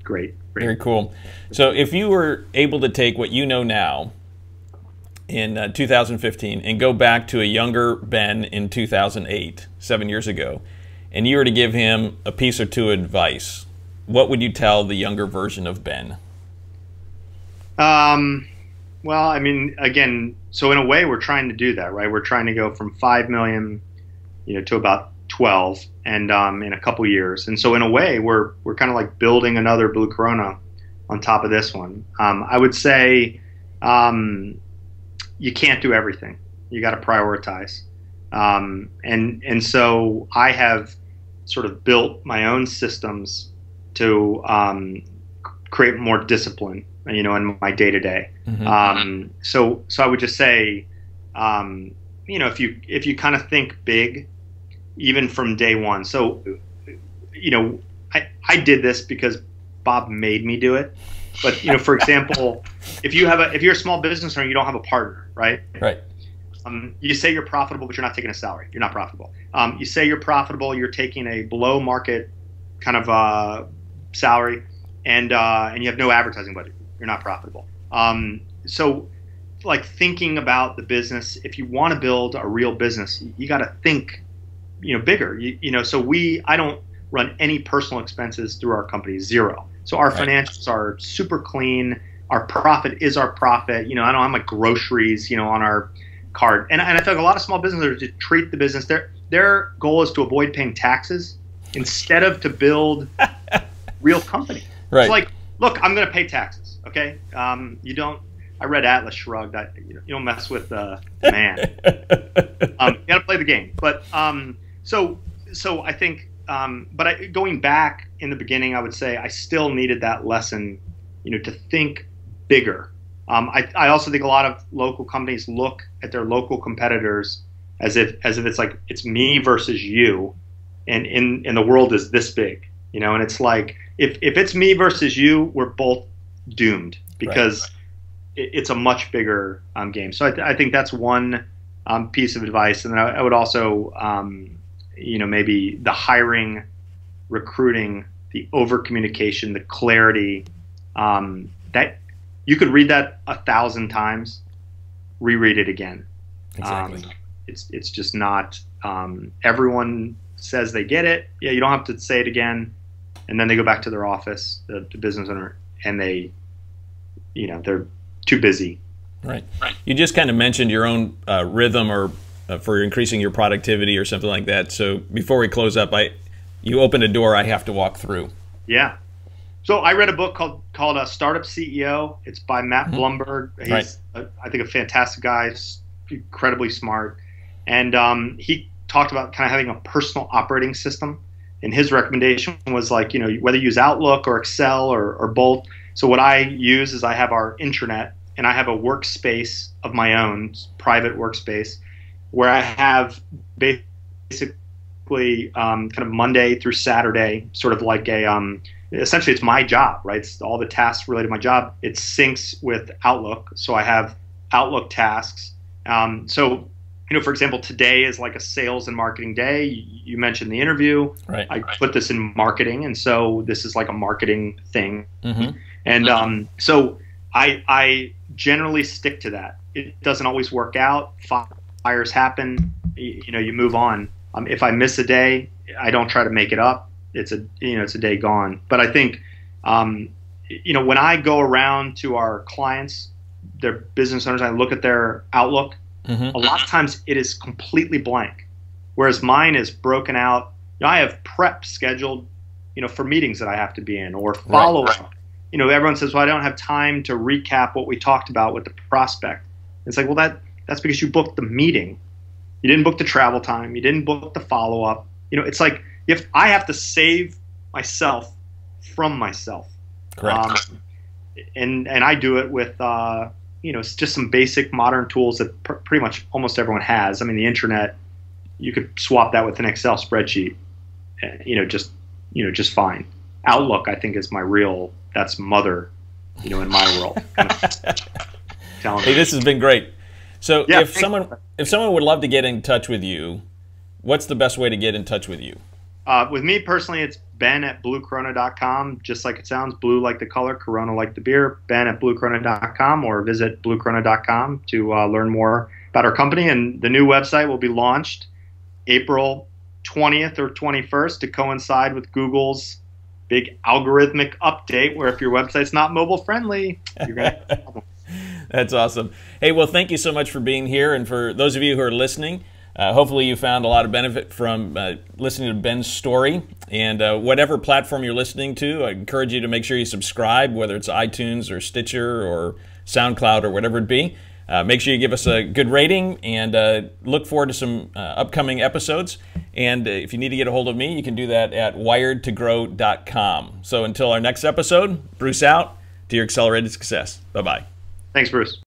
great. Very cool. So if you were able to take what you know now in 2015 and go back to a younger Ben in 2008, 7 years ago, and you were to give him a piece or two of advice, what would you tell the younger version of Ben? Well, I mean, again, so in a way, we're trying to do that, right? We're trying to go from 5 million, to about 12, and in a couple years. And so in a way, we're kind of like building another Blue Corona on top of this one. I would say you can't do everything. You got to prioritize. And so I have sort of built my own systems to create more discipline, in my day-to-day. So I would just say, if you kind of think big, even from day one. So, I did this because Bob made me do it. But, for example, if you're a small business owner, you don't have a partner, right? Right. You say you're profitable, but you're not taking a salary. You're not profitable. You say you're profitable, you're taking a below market kind of salary, and you have no advertising budget. You're not profitable. So like thinking about the business, if you want to build a real business, you got to think bigger. So I don't run any personal expenses through our company, zero. So our financials are super clean. Our profit is our profit. I don't have my groceries, on our card. And I feel like a lot of small businesses just treat the business. Their goal is to avoid paying taxes instead of to build real company. Right. It's like, look, I'm going to pay taxes. Okay. I read Atlas Shrugged. You don't mess with the man. You got to play the game. But so I think, going back in the beginning, I would say I still needed that lesson, to think bigger. I also think a lot of local companies look at their local competitors as if it's like it's me versus you, and the world is this big, and it's like if it's me versus you, we're both doomed because it's a much bigger game. So I think that's one piece of advice, and then I would also maybe the hiring, recruiting, the over communication, the clarity, that you could read that 1,000 times, reread it again. Exactly. It's just not, everyone says they get it. Yeah, you don't have to say it again. And then they go back to their office, the business owner, and they're too busy. Right. You just kind of mentioned your own rhythm or for increasing your productivity or something like that. So before we close up, you opened a door I have to walk through. Yeah. So I read a book called Startup CEO. It's by Matt Blumberg. He's, I think, a fantastic guy, incredibly smart. And he talked about kind of having a personal operating system. And his recommendation was like, whether you use Outlook or Excel or both. So what I use is I have our intranet, and I have a workspace of my own, private workspace, where I have basically kind of Monday through Saturday, sort of like essentially it's my job, right? It's all the tasks related to my job. It syncs with Outlook. So I have Outlook tasks. So, for example, today is like a sales and marketing day. You mentioned the interview. Right. I put this in marketing. And so this is like a marketing thing. And so I generally stick to that. It doesn't always work out. Fires happen. You move on. If I miss a day, I don't try to make it up. It's a day gone. But I think, when I go around to our clients, their business owners, I look at their Outlook. A lot of times it is completely blank, whereas mine is broken out. I have prep scheduled, for meetings that I have to be in or follow up. Everyone says, well, I don't have time to recap what we talked about with the prospect. It's like, well, that's because you booked the meeting. You didn't book the travel time. You didn't book the follow up. It's like if I have to save myself from myself. Correct. And I do it with, it's just some basic modern tools that pretty much almost everyone has. I mean, the internet, you could swap that with an Excel spreadsheet, just fine. Outlook, I think, is that's mother, in my world. Hey, this has been great. So if someone would love to get in touch with you, what's the best way to get in touch with you? With me personally, it's ben@bluecorona.com, just like it sounds, blue like the color, Corona like the beer, ben@bluecorona.com, or visit bluecorona.com to learn more about our company. And the new website will be launched April 20th or 21st to coincide with Google's big algorithmic update, where if your website's not mobile friendly, you're going to have problems. That's awesome. Hey, well, thank you so much for being here. And for those of you who are listening, hopefully you found a lot of benefit from listening to Ben's story. And whatever platform you're listening to, I encourage you to make sure you subscribe, whether it's iTunes or Stitcher or SoundCloud or whatever it be. Make sure you give us a good rating, and look forward to some upcoming episodes. And if you need to get a hold of me, you can do that at wiredtogrow.com. So until our next episode, Bruce out to your accelerated success. Bye-bye. Thanks, Bruce.